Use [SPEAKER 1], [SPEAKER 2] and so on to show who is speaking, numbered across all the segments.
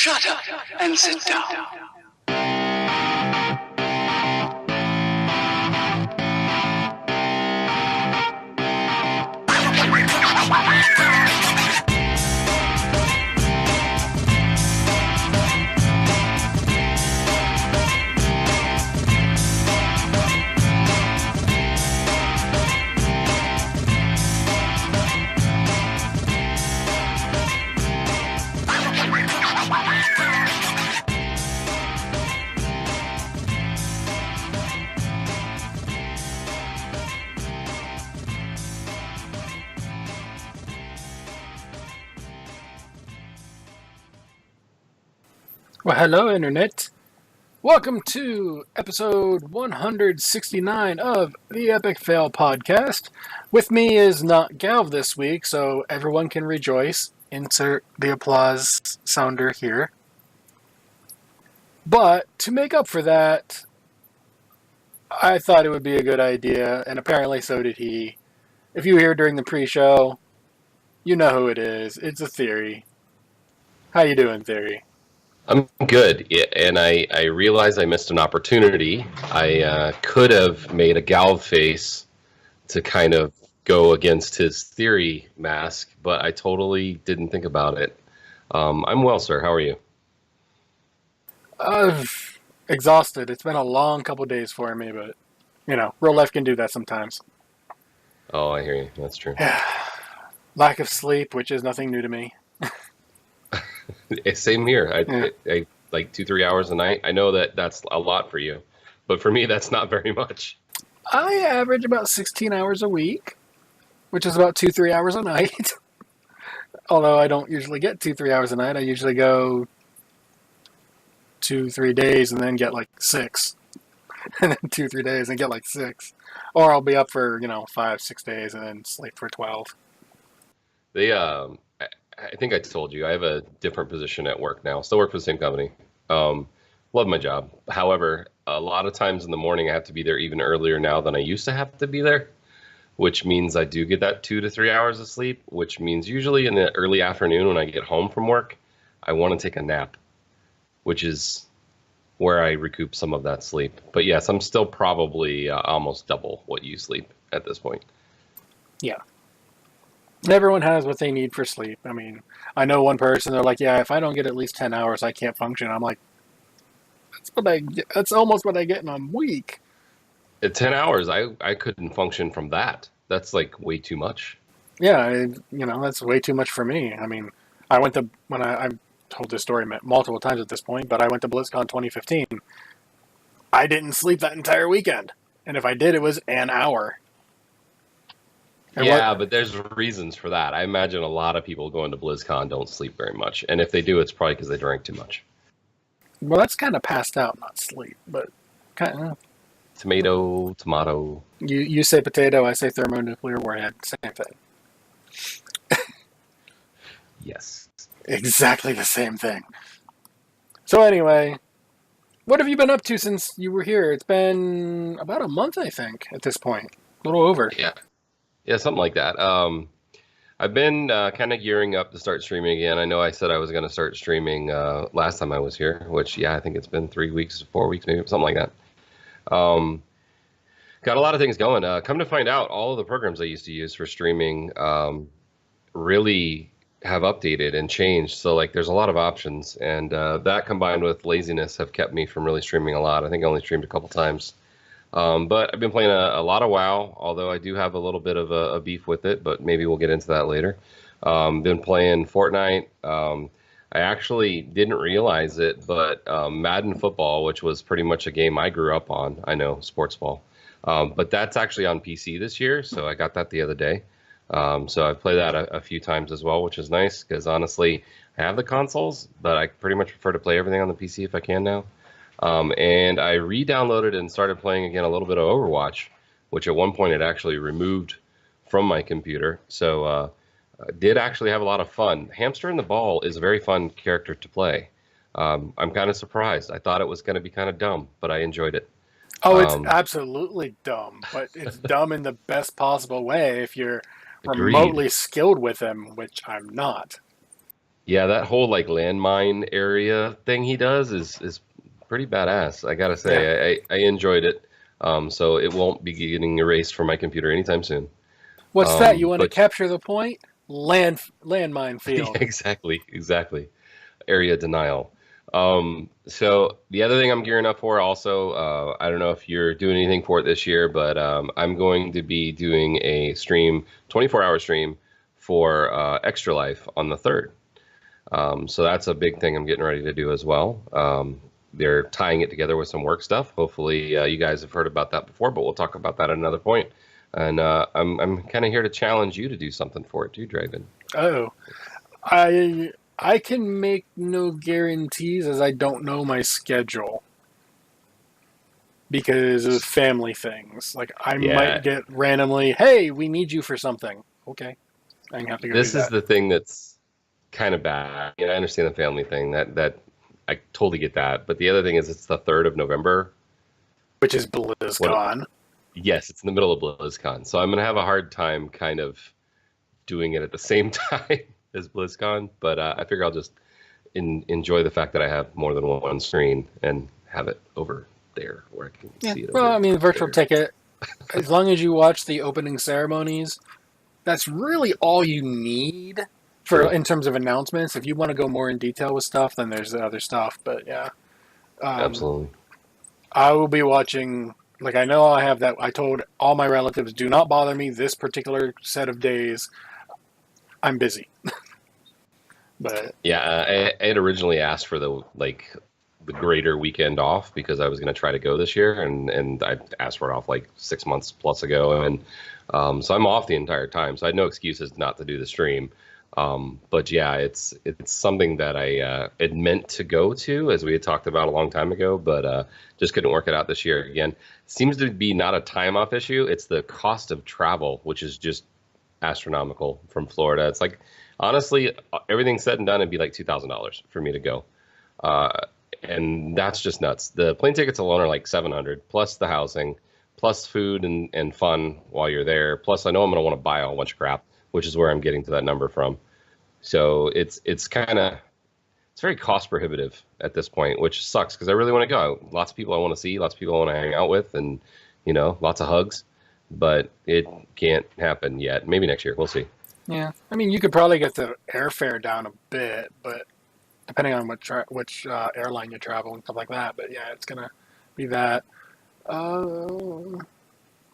[SPEAKER 1] Shut up and sit down.
[SPEAKER 2] Well, hello, Internet. Welcome to episode 169 of the Epic Fail Podcast. With me is not Galv this week, so everyone can rejoice. Insert the applause sounder here. But to make up for that, I thought it would be a good idea, and apparently so did he. If you were here during the pre-show, you know who it is. It's a Theory. How you doing, Theory?
[SPEAKER 3] I'm good, and I realized I missed an opportunity. I could have made a Galv face to kind of go against his Theory mask, but I totally didn't think about it. I'm well, sir. How are you?
[SPEAKER 2] Exhausted. It's been a long couple days for me, but, you know, real life can do that sometimes.
[SPEAKER 3] Oh, I hear you. That's true.
[SPEAKER 2] Lack of sleep, which is nothing new to me.
[SPEAKER 3] Same here. I like 2-3 hours a night. I know that that's a lot for you, but for me, that's not very much.
[SPEAKER 2] I average about 16 hours a week, which is about 2-3 hours a night. Although I don't usually get 2-3 hours a night. I usually go 2-3 days and then get like 6. And then 2-3 days and get like 6. Or I'll be up for, 5-6 days and then sleep for 12.
[SPEAKER 3] I think I told you, I have a different position at work now. Still work for the same company. Love my job. However, a lot of times in the morning, I have to be there even earlier now than I used to have to be there, which means I do get that 2 to 3 hours of sleep, which means usually in the early afternoon when I get home from work, I want to take a nap, which is where I recoup some of that sleep. But yes, I'm still probably almost double what you sleep at this point.
[SPEAKER 2] Yeah. Everyone has what they need for sleep. I mean, I know one person, they're like, yeah, if I don't get at least 10 hours, I can't function. I'm like, that's almost what I get in a week.
[SPEAKER 3] At 10 hours, I couldn't function from that. That's like way too much.
[SPEAKER 2] Yeah, that's way too much for me. I mean, I've told this story multiple times at this point, but I went to BlizzCon 2015. I didn't sleep that entire weekend. And if I did, it was an hour.
[SPEAKER 3] But there's reasons for that. I imagine a lot of people going to BlizzCon don't sleep very much. And if they do, it's probably because they drank too much.
[SPEAKER 2] Well, that's kind of passed out, not sleep, but kind of.
[SPEAKER 3] Tomato.
[SPEAKER 2] You say potato, I say thermonuclear warhead. Same thing.
[SPEAKER 3] Yes.
[SPEAKER 2] Exactly the same thing. So anyway, what have you been up to since you were here? It's been about a month, I think, at this point. A little over.
[SPEAKER 3] Yeah, something like that. I've been kind of gearing up to start streaming again. I know I said I was going to start streaming last time I was here, which, I think it's been 3 weeks, 4 weeks, maybe, something like that. Got a lot of things going. Come to find out, all of the programs I used to use for streaming really have updated and changed. So, there's a lot of options. And that combined with laziness have kept me from really streaming a lot. I think I only streamed a couple times. But I've been playing a lot of WoW, although I do have a little bit of a beef with it, but maybe we'll get into that later. Been playing Fortnite. I actually didn't realize it, but Madden Football, which was pretty much a game I grew up on, I know, sports ball, but that's actually on PC this year, so I got that the other day. So I've played that a few times as well, which is nice, because honestly, I have the consoles, but I pretty much prefer to play everything on the PC if I can now. And I re-downloaded and started playing again a little bit of Overwatch, which at one point it actually removed from my computer. So did actually have a lot of fun. Hamster in the Ball is a very fun character to play. I'm kind of surprised. I thought it was going to be kind of dumb, but I enjoyed it.
[SPEAKER 2] Oh, it's absolutely dumb, but it's dumb in the best possible way if you're remotely skilled with him, which I'm not.
[SPEAKER 3] Yeah, that whole like landmine area thing he does is pretty badass. I gotta
[SPEAKER 2] Yeah.
[SPEAKER 3] say, I enjoyed it. So it won't be getting erased from my computer anytime soon.
[SPEAKER 2] What's that? You want to
[SPEAKER 3] But
[SPEAKER 2] capture the point? Landmine
[SPEAKER 3] yeah,
[SPEAKER 2] field.
[SPEAKER 3] exactly. Area denial. So the other thing I'm gearing up for also, I don't know if you're doing anything for it this year, but I'm going to be doing a stream, 24-hour stream for Extra Life on the 3rd. So that's a big thing I'm getting ready to do as well. They're tying it together with some work stuff. Hopefully, you guys have heard about that before, but we'll talk about that at another point. And I'm kind of here to challenge you to do something for it too, Draven.
[SPEAKER 2] Oh, I can make no guarantees as I don't know my schedule because of family things. Like I might
[SPEAKER 3] Yeah,
[SPEAKER 2] get randomly, hey, we need you for something. Okay, I have to go do
[SPEAKER 3] this is
[SPEAKER 2] that.
[SPEAKER 3] the thing that's kind of bad. I understand the family thing. That I totally get that. But the other thing is, it's the 3rd of November.
[SPEAKER 2] Which is
[SPEAKER 3] What?
[SPEAKER 2] BlizzCon.
[SPEAKER 3] Yes, it's in the middle of BlizzCon, so I'm gonna have a hard time kind of doing it at the same time as BlizzCon. But I figure I'll just enjoy the fact that I have more than one screen and have it over there where I can
[SPEAKER 2] Yeah.
[SPEAKER 3] see it
[SPEAKER 2] Well,
[SPEAKER 3] over
[SPEAKER 2] I mean, virtual
[SPEAKER 3] there.
[SPEAKER 2] ticket. As long as you watch the opening ceremonies, that's really all you need for
[SPEAKER 3] True.
[SPEAKER 2] in terms of announcements. If you want to go more in detail with stuff, then there's the other stuff. But yeah, um,
[SPEAKER 3] Absolutely.
[SPEAKER 2] I will be watching. Like I know I have that. I told all my relatives, do not bother me this particular set of days. I'm busy. But
[SPEAKER 3] Yeah, I had originally asked for the greater weekend off because I was going to try to go this year, and I asked for it off like 6 months plus ago, and so I'm off the entire time. So I had no excuses not to do the stream. But yeah, it's something that I had meant to go to, as we had talked about a long time ago, but just couldn't work it out this year. Again, seems to be not a time off issue. It's the cost of travel, which is just astronomical from Florida. It's like honestly, everything said and done, it'd be like $2,000 for me to go. Uh, and that's just nuts. The plane tickets alone are like 700 plus the housing, plus food and fun while you're there. Plus, I know I'm going to want to buy a whole bunch of crap, which is where I'm getting to that number from. So it's kind of it's very cost prohibitive at this point, which sucks because I really want to go. Lots of people I want to see, lots of people I want to hang out with, and lots of hugs. But it can't happen yet. Maybe next year. We'll see.
[SPEAKER 2] yeah, I mean, you could probably get the airfare down a bit, but depending on which airline you travel and stuff like that. But yeah, it's gonna be that. Uh,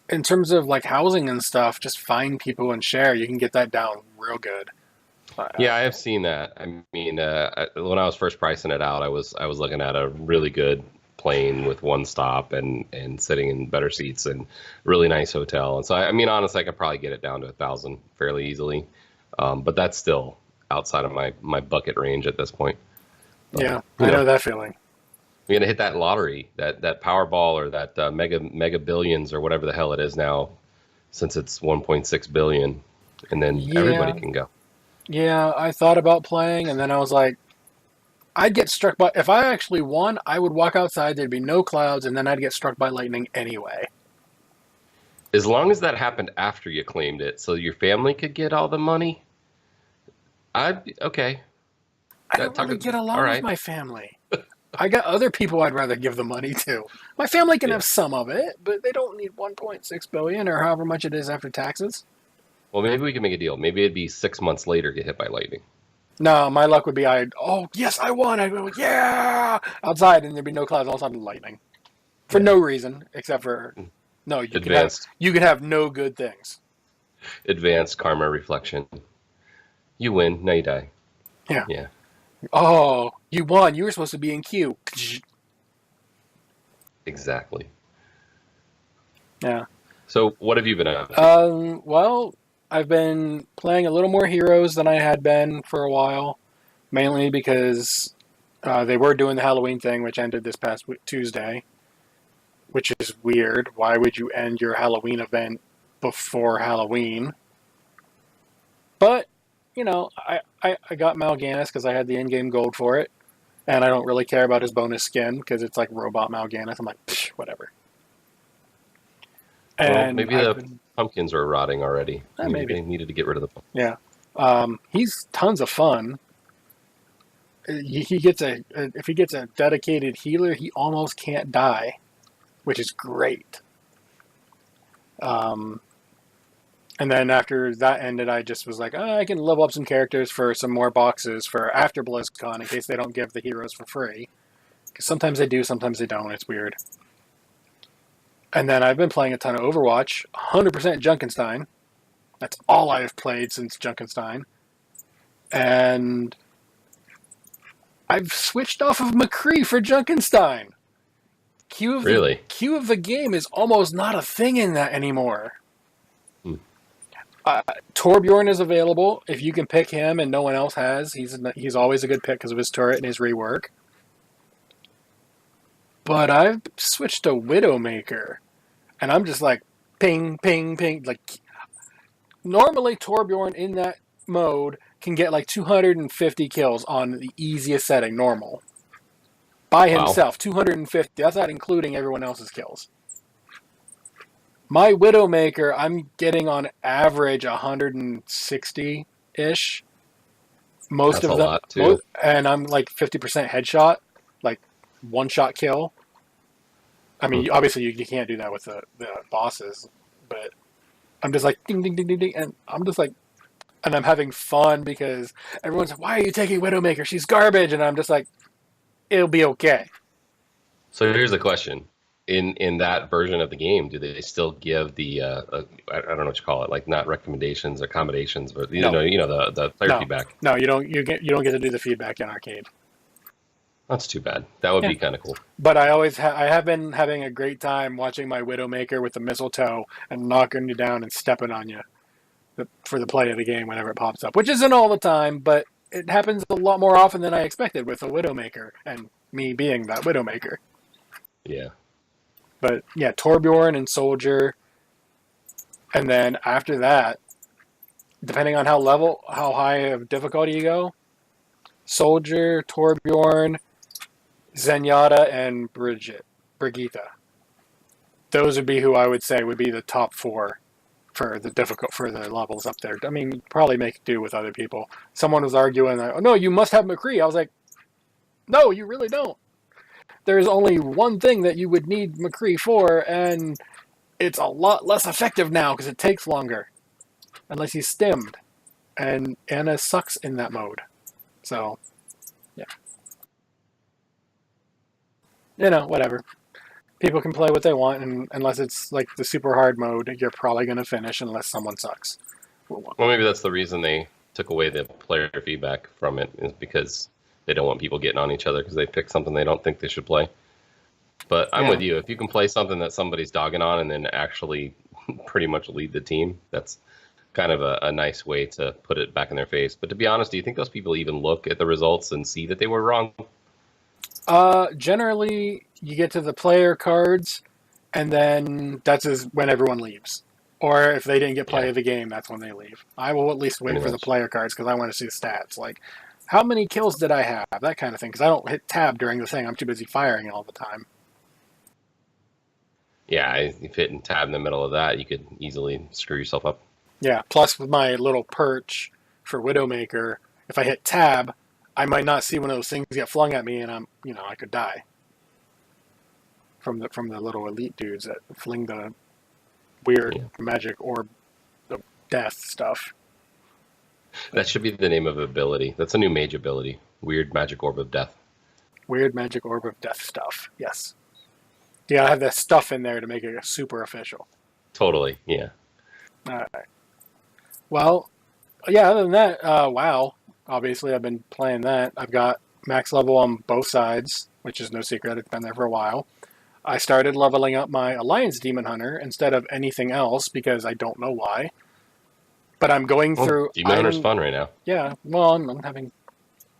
[SPEAKER 2] in terms of like housing and stuff, just find people and share. You can get that down real good.
[SPEAKER 3] Yeah, I have seen that. I mean, when I was first pricing it out, I was looking at a really good plane with one stop and sitting in better seats and really nice hotel. And so I mean, honestly, I could probably get it down to 1,000 fairly easily. But that's still outside of my bucket range at this point. But
[SPEAKER 2] Yeah, I know that feeling.
[SPEAKER 3] we're gonna hit that lottery, that Powerball or that mega billions or whatever the hell it is now, since it's 1.6 billion, and then everybody
[SPEAKER 2] Yeah,
[SPEAKER 3] can go.
[SPEAKER 2] yeah. I thought about playing, and then I was like, I'd get struck by if I actually won. I would walk outside. There'd be no clouds, and then I'd get struck by lightning anyway.
[SPEAKER 3] As long as that happened after you claimed it, so your family could get all the money, I'd be okay.
[SPEAKER 2] I
[SPEAKER 3] That
[SPEAKER 2] don't
[SPEAKER 3] talk,
[SPEAKER 2] really get
[SPEAKER 3] all
[SPEAKER 2] along with
[SPEAKER 3] right.
[SPEAKER 2] my family. I got other people I'd rather give the money to. My family can
[SPEAKER 3] Yeah.
[SPEAKER 2] have some of it, but they don't need 1.6 billion or however much it is after taxes.
[SPEAKER 3] Well, maybe we can make a deal. Maybe it'd be 6 months later get hit by lightning.
[SPEAKER 2] No, my luck would be oh yes I won. I'd go yeah outside and there'd be no clouds. All of a sudden lightning for
[SPEAKER 3] Yeah.
[SPEAKER 2] no reason except for no.
[SPEAKER 3] Advanced,
[SPEAKER 2] You can have no good things.
[SPEAKER 3] advanced karma reflection. You win. Now you die.
[SPEAKER 2] Yeah.
[SPEAKER 3] Yeah.
[SPEAKER 2] Oh, you won. You were supposed to be in queue.
[SPEAKER 3] Exactly.
[SPEAKER 2] Yeah.
[SPEAKER 3] So what have you been up to?
[SPEAKER 2] Well, I've been playing a little more heroes than I had been for a while, mainly because they were doing the Halloween thing, which ended this past Tuesday, which is weird. Why would you end your Halloween event before Halloween? But, I got Mal'Ganis because I had the in-game gold for it, and I don't really care about his bonus skin because it's like Robot Mal'Ganis. I'm like, psh, whatever.
[SPEAKER 3] Well,
[SPEAKER 2] And
[SPEAKER 3] maybe the pumpkins are rotting already. Maybe
[SPEAKER 2] maybe.
[SPEAKER 3] they needed to get rid of the pumpkins.
[SPEAKER 2] Yeah. He's tons of fun. he gets if he gets a dedicated healer, he almost can't die, which is great. And then after that ended, I just was like, I can level up some characters for some more boxes for after BlizzCon in case they don't give the heroes for free. Because sometimes they do, sometimes they don't. It's weird. And then I've been playing a ton of Overwatch, 100% Junkenstein. That's all I've played since Junkenstein. And I've switched off of McCree for Junkenstein. Q of the game is almost not a thing in that anymore. Torbjorn is available if you can pick him and no one else has. He's always a good pick because of his turret and his rework. But I've switched to Widowmaker, and I'm just like ping, ping, ping. Like normally Torbjorn in that mode can get like 250 kills on the easiest setting, normal. By himself, 250. That's not including everyone else's kills. My Widowmaker, I'm getting on average 160-ish. Most of them. Lot too. And I'm like 50% headshot, like one-shot kill. I mean, obviously you can't do that with the bosses, but I'm just like ding, ding, ding, ding, ding, and I'm just like, and I'm having fun because everyone's like, why are you taking Widowmaker? She's garbage. And I'm just like, it'll be okay.
[SPEAKER 3] So here's the question. In that version of the game, do they still give the, I don't know what you call it, like not recommendations, accommodations, but the player feedback?
[SPEAKER 2] No, you don't get to do the feedback in arcade.
[SPEAKER 3] That's too bad. That would be kind of cool.
[SPEAKER 2] But I have been having a great time watching my Widowmaker with the mistletoe and knocking you down and stepping on you for the play of the game whenever it pops up, which isn't all the time, but it happens a lot more often than I expected with a Widowmaker and me being that Widowmaker.
[SPEAKER 3] Yeah.
[SPEAKER 2] But yeah, Torbjorn and Soldier, and then after that, depending on how high of difficulty you go, Soldier, Torbjorn, Zenyatta, and Brigitte. Those would be who I would say would be the top 4 for the levels up there. I mean, probably make do with other people. Someone was arguing, oh no, you must have McCree. I was like, no, you really don't. There's only one thing that you would need McCree for, and it's a lot less effective now because it takes longer. Unless he's stimmed. And Anna sucks in that mode. So, yeah. Whatever. People can play what they want, and unless it's like the super hard mode, you're probably going to finish unless someone sucks.
[SPEAKER 3] Well, maybe that's the reason they took away the player feedback from it, is because they don't want people getting on each other because they pick something they don't think they should play. But I'm with you. If you can play something that somebody's dogging on and then actually pretty much lead the team, that's kind of a nice way to put it back in their face. But to be honest, do you think those people even look at the results and see that they were wrong?
[SPEAKER 2] Generally, you get to the player cards, and then that's when everyone leaves. Or if they didn't get play of the game, that's when they leave. I will at least wait for the player cards because I want to see the stats. Like, how many kills did I have? That kind of thing. Because I don't hit tab during the thing. I'm too busy firing all the time.
[SPEAKER 3] Yeah, if you hit tab in the middle of that, you could easily screw yourself up.
[SPEAKER 2] Yeah, plus with my little perch for Widowmaker, if I hit tab, I might not see one of those things get flung at me, and I could die from the little elite dudes that fling the weird magic orb of death stuff.
[SPEAKER 3] That should be the name of ability. That's a new mage ability. Weird magic orb of death.
[SPEAKER 2] Weird magic orb of death stuff. Yes. You gotta have that stuff in there to make it super official.
[SPEAKER 3] Totally. Yeah.
[SPEAKER 2] All right. Well, yeah. Other than that, WoW. Obviously, I've been playing that. I've got max level on both sides, which is no secret. It's been there for a while. I started leveling up my Alliance Demon Hunter instead of anything else because I don't know why. But I'm going through...
[SPEAKER 3] Demon Hunter's fun right now.
[SPEAKER 2] Yeah, well, I'm having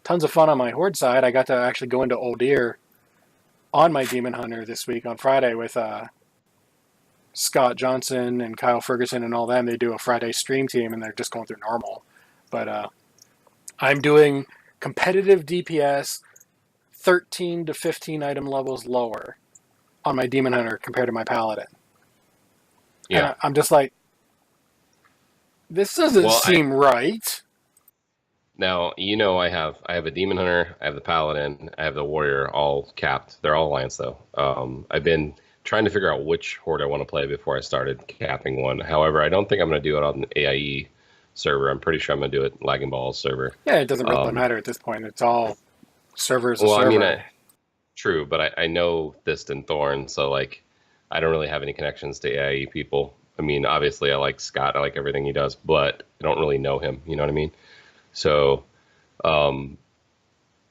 [SPEAKER 2] tons of fun on my Horde side. I got to actually go into Uldir on my Demon Hunter this week on Friday with Scott Johnson and Kyle Ferguson and all them. They do a Friday stream team, and they're just going through normal. But I'm doing competitive DPS 13 to 15 item levels lower on my Demon Hunter compared to my Paladin. Yeah. And I'm just like, this doesn't seem right.
[SPEAKER 3] Now, I have a demon hunter, I have the paladin, I have the warrior, all capped. They're all alliance though. I've been trying to figure out which horde I want to play before I started capping one. However, I don't think I'm going to do it on the AIE server. I'm pretty sure I'm going to do it Lagging Balls server.
[SPEAKER 2] Yeah, it doesn't really matter at this point. It's all servers.
[SPEAKER 3] Well, I mean, true, but I know Thist and Thorn, so like, I don't really have any connections to AIE people. I mean, obviously, I like Scott. I like everything he does, but I don't really know him. You know what I mean? So,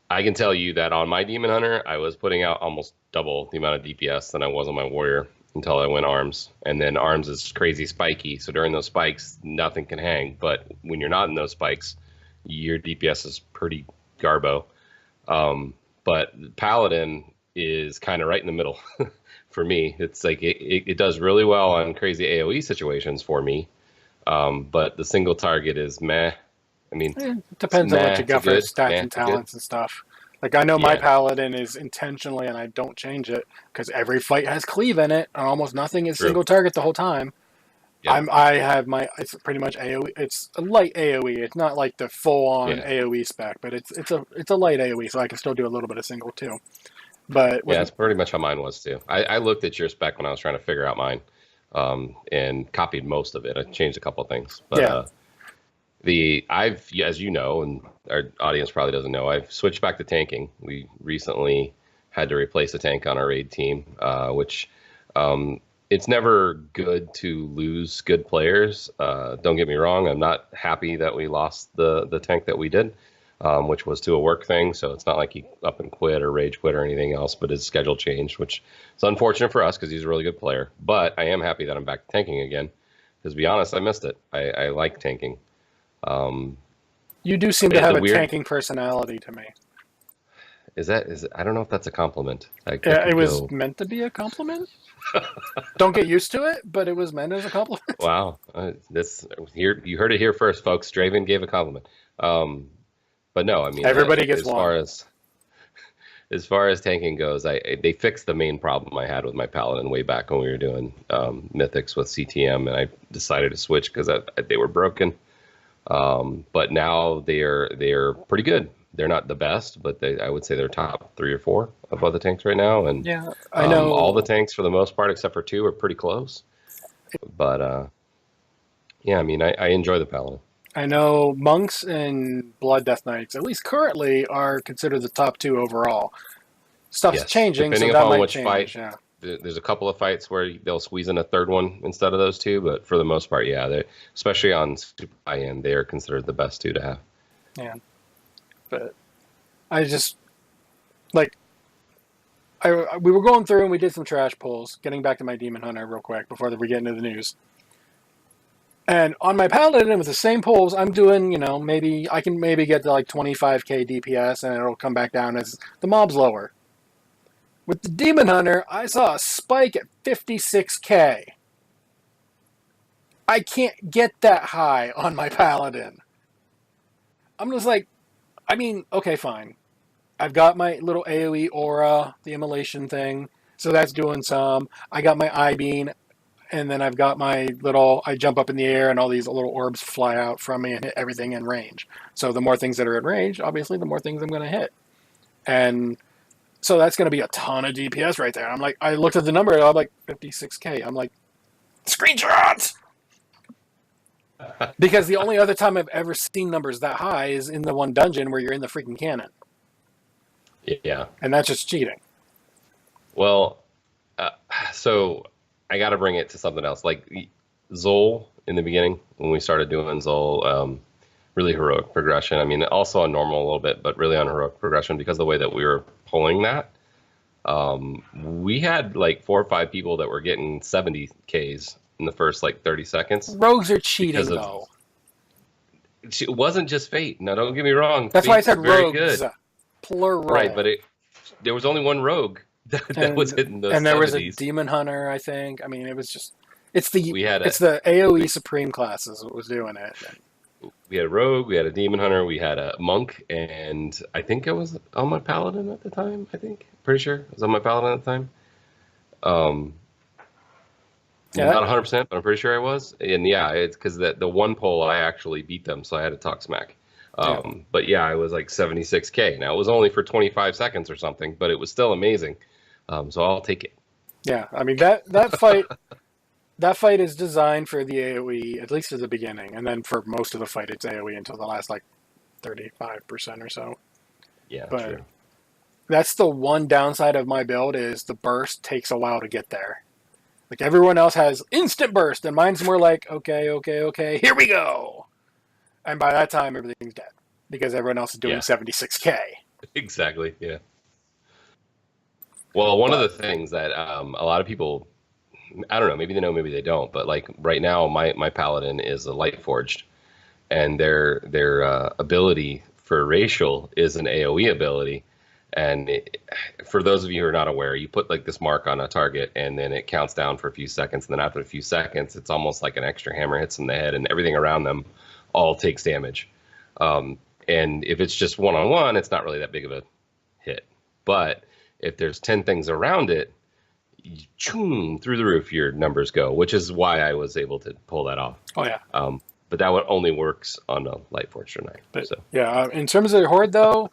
[SPEAKER 3] I can tell you that on my Demon Hunter, I was putting out almost double the amount of DPS than I was on my Warrior until I went Arms. And then Arms is crazy spiky, so during those spikes, nothing can hang. But when you're not in those spikes, your DPS is pretty garbo. But Paladin is kind of right in the middle for me. It's like it does really well on crazy AoE situations for me. But the single target is meh. I mean,
[SPEAKER 2] it depends on what you got for stats and talents and stuff. Like, I know my Paladin is intentionally, and I don't change it, because every fight has cleave in it, and almost nothing is single target the whole time. Yeah. I have it's pretty much AoE. It's a light AoE. It's not like the full-on AoE spec, but it's a light AoE, so I can still do a little bit of single, too. But
[SPEAKER 3] that's pretty much how mine was, too. I looked at your spec when I was trying to figure out mine, and copied most of it. I changed a couple of things, but as you know, and our audience probably doesn't know, I've switched back to tanking. We recently had to replace a tank on our raid team, which it's never good to lose good players. Don't get me wrong, I'm not happy that we lost the tank that we did, which was to a work thing. So it's not like he up and quit or rage quit or anything else, but his schedule changed, which is unfortunate for us because he's a really good player. But I am happy that I'm back to tanking again, because to be honest, I missed it. I like tanking.
[SPEAKER 2] You do seem to have a tanking personality to me.
[SPEAKER 3] Is I don't know if that's a compliment.
[SPEAKER 2] It was meant to be a compliment. Don't get used to it, but it was meant as a compliment.
[SPEAKER 3] Wow, you heard it here first, folks. Draven gave a compliment. But no, I mean,
[SPEAKER 2] everybody gets one.
[SPEAKER 3] As far as tanking goes, they fixed the main problem I had with my Paladin way back when we were doing mythics with CTM, and I decided to switch because they were broken. But now they're pretty good. They're not the best, but I would say they're top 3 or 4 of other tanks right now. And
[SPEAKER 2] yeah, I know
[SPEAKER 3] all the tanks for the most part, except for 2, are pretty close. But yeah, I mean, I enjoy the Paladin.
[SPEAKER 2] I know monks and blood death knights, at least currently, are considered the top 2 overall. Stuff's changing,
[SPEAKER 3] depending
[SPEAKER 2] so that
[SPEAKER 3] upon
[SPEAKER 2] might
[SPEAKER 3] which
[SPEAKER 2] change.
[SPEAKER 3] Fight.
[SPEAKER 2] Yeah.
[SPEAKER 3] There's a couple of fights where they'll squeeze in a third one instead of those 2, but for the most part, yeah, especially on super high end, they are considered the best 2 to have.
[SPEAKER 2] Yeah, but I just we were going through and we did some trash pulls. Getting back to my Demon Hunter real quick before we get into the news. And on my Paladin with the same pulls, I'm doing, maybe I can get to like 25k DPS, and it'll come back down as the mob's lower. With the Demon Hunter, I saw a spike at 56k. I can't get that high on my Paladin. I'm just like, I mean, okay, fine. I've got my little AoE aura, the immolation thing, so that's doing some. I got my I-beam, and then I've got my I jump up in the air, and all these little orbs fly out from me and hit everything in range. So the more things that are in range, obviously, the more things I'm going to hit. And so that's going to be a ton of DPS right there. I'm like, I looked at the number, and I'm like, 56k. I'm like, screenshots! Because the only other time I've ever seen numbers that high is in the one dungeon where you're in the freaking cannon.
[SPEAKER 3] Yeah.
[SPEAKER 2] And that's just cheating.
[SPEAKER 3] Well, so I got to bring it to something else. Like Zol in the beginning, when we started doing Zol, really heroic progression. I mean, also on normal a little bit, but really on heroic progression because of the way that we were pulling that. We had like 4 or 5 people that were getting 70 Ks in the first like 30 seconds.
[SPEAKER 2] Rogues are cheating, though.
[SPEAKER 3] It wasn't just Fate. Now, don't get me wrong.
[SPEAKER 2] That's why I said
[SPEAKER 3] very
[SPEAKER 2] rogues.
[SPEAKER 3] Good.
[SPEAKER 2] Plural.
[SPEAKER 3] Right, but there was only one rogue that was hitting those.
[SPEAKER 2] And there
[SPEAKER 3] 70s.
[SPEAKER 2] Was a Demon Hunter, I think. I mean, it was just it's the AoE Supreme classes that was doing it.
[SPEAKER 3] We had a rogue, we had a Demon Hunter, we had a monk, and I think I was on my Paladin at the time. Pretty sure I was on my Paladin at the time. Not 100%, but I'm pretty sure I was. And yeah, it's because the one poll I actually beat them, so I had to talk smack. But yeah, I was like 76K. Now it was only for 25 seconds or something, but it was still amazing. So I'll take it.
[SPEAKER 2] Yeah, I mean that fight is designed for the AoE, at least at the beginning, and then for most of the fight it's AoE until the last like 35% or so.
[SPEAKER 3] Yeah,
[SPEAKER 2] but
[SPEAKER 3] true.
[SPEAKER 2] That's the one downside of my build is the burst takes a while to get there. Like everyone else has instant burst, and mine's more like, okay, here we go. And by that time, everything's dead because everyone else is doing 76K.
[SPEAKER 3] Exactly, yeah. Well, one of the things that a lot of people, I don't know, maybe they know, maybe they don't, but like right now, my paladin is a light forged, and their ability for racial is an AoE ability. And for those of you who are not aware, you put like this mark on a target, and then it counts down for a few seconds, and then after a few seconds, it's almost like an extra hammer hits in the head, and everything around them all takes damage. And if it's just one-on-one, it's not really that big of a hit. But if there's 10 things around it, through the roof your numbers go, which is why I was able to pull that off.
[SPEAKER 2] Oh, yeah.
[SPEAKER 3] But that one only works on a light forged knight.
[SPEAKER 2] But,
[SPEAKER 3] so.
[SPEAKER 2] Yeah, in terms of the horde, though,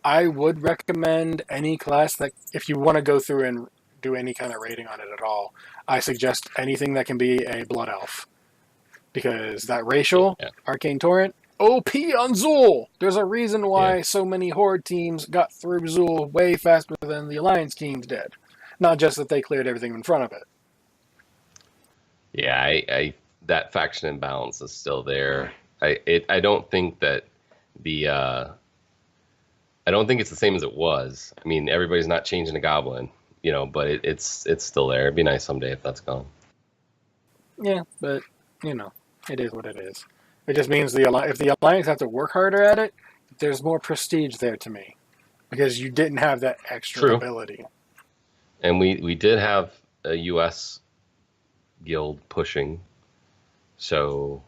[SPEAKER 2] I would recommend any class that, if you want to go through and do any kind of rating on it at all, I suggest anything that can be a Blood Elf. Because that racial, Arcane Torrent, OP on Zul! There's a reason why so many Horde teams got through Zul way faster than the Alliance teams did. Not just that they cleared everything in front of it.
[SPEAKER 3] Yeah, I that faction imbalance is still there. I don't think that I don't think it's the same as it was. I mean, everybody's not changing to Goblin, but it's still there. It'd be nice someday if that's gone.
[SPEAKER 2] Yeah, but, it is what it is. It just means if the Alliance have to work harder at it, there's more prestige there to me. Because you didn't have that extra ability.
[SPEAKER 3] And we did have a U.S. guild pushing, so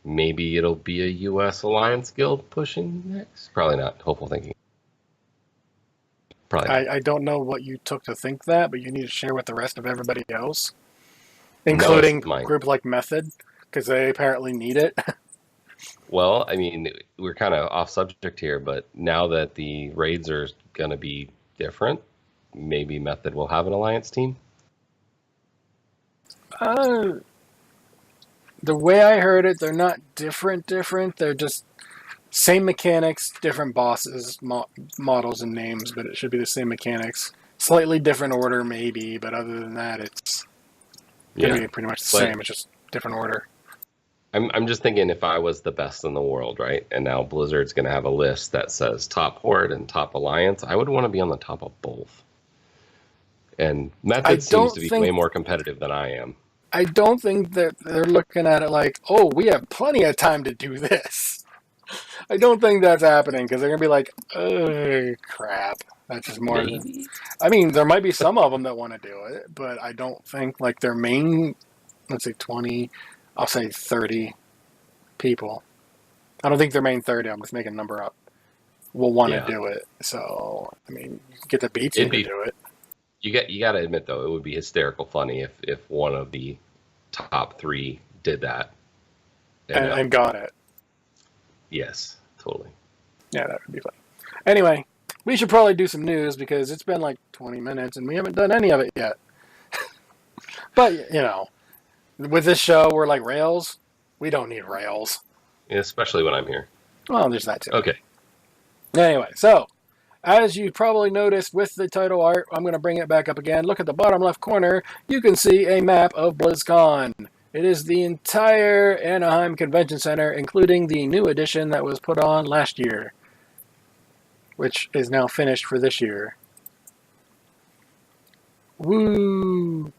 [SPEAKER 3] maybe it'll be a U.S. Alliance guild pushing next. Probably not. Hopeful thinking. Probably not.
[SPEAKER 2] I don't know what you took to think that, but you need to share with the rest of everybody else, including group like Method, because they apparently need it.
[SPEAKER 3] Well, I mean, we're kind of off subject here, but now that the raids are going to be different, maybe Method will have an Alliance team?
[SPEAKER 2] The way I heard it, they're not different. They're just same mechanics, different bosses, models, and names, but it should be the same mechanics. Slightly different order, maybe, but other than that, it's going to be pretty much the same. It's just different order.
[SPEAKER 3] I'm just thinking if I was the best in the world, right? And now Blizzard's going to have a list that says top Horde and top Alliance. I would want to be on the top of both. And Method seems to be way more competitive than I am.
[SPEAKER 2] I don't think that they're looking at it like, oh, we have plenty of time to do this. I don't think that's happening because they're going to be like, oh, crap. That's just more. I mean, there might be some of them that want to do it, but I don't think like their main, let's say 20, I'll say 30 people. I don't think their main 30, I'm just making a number up, will want to do it. So, I mean, you can get the B team to do it.
[SPEAKER 3] You got to admit, though, it would be hysterical funny if one of the top 3 did that.
[SPEAKER 2] And got it.
[SPEAKER 3] Yes, totally.
[SPEAKER 2] Yeah, that would be fun. Anyway, we should probably do some news because it's been like 20 minutes and we haven't done any of it yet. But, with this show, we're like rails. We don't need rails.
[SPEAKER 3] Especially when I'm here.
[SPEAKER 2] Well, there's that too.
[SPEAKER 3] Okay.
[SPEAKER 2] Anyway, so as you probably noticed with the title art, I'm going to bring it back up again. Look at the bottom left corner. You can see a map of BlizzCon. It is the entire Anaheim Convention Center, including the new edition that was put on last year, which is now finished for this year. Woo!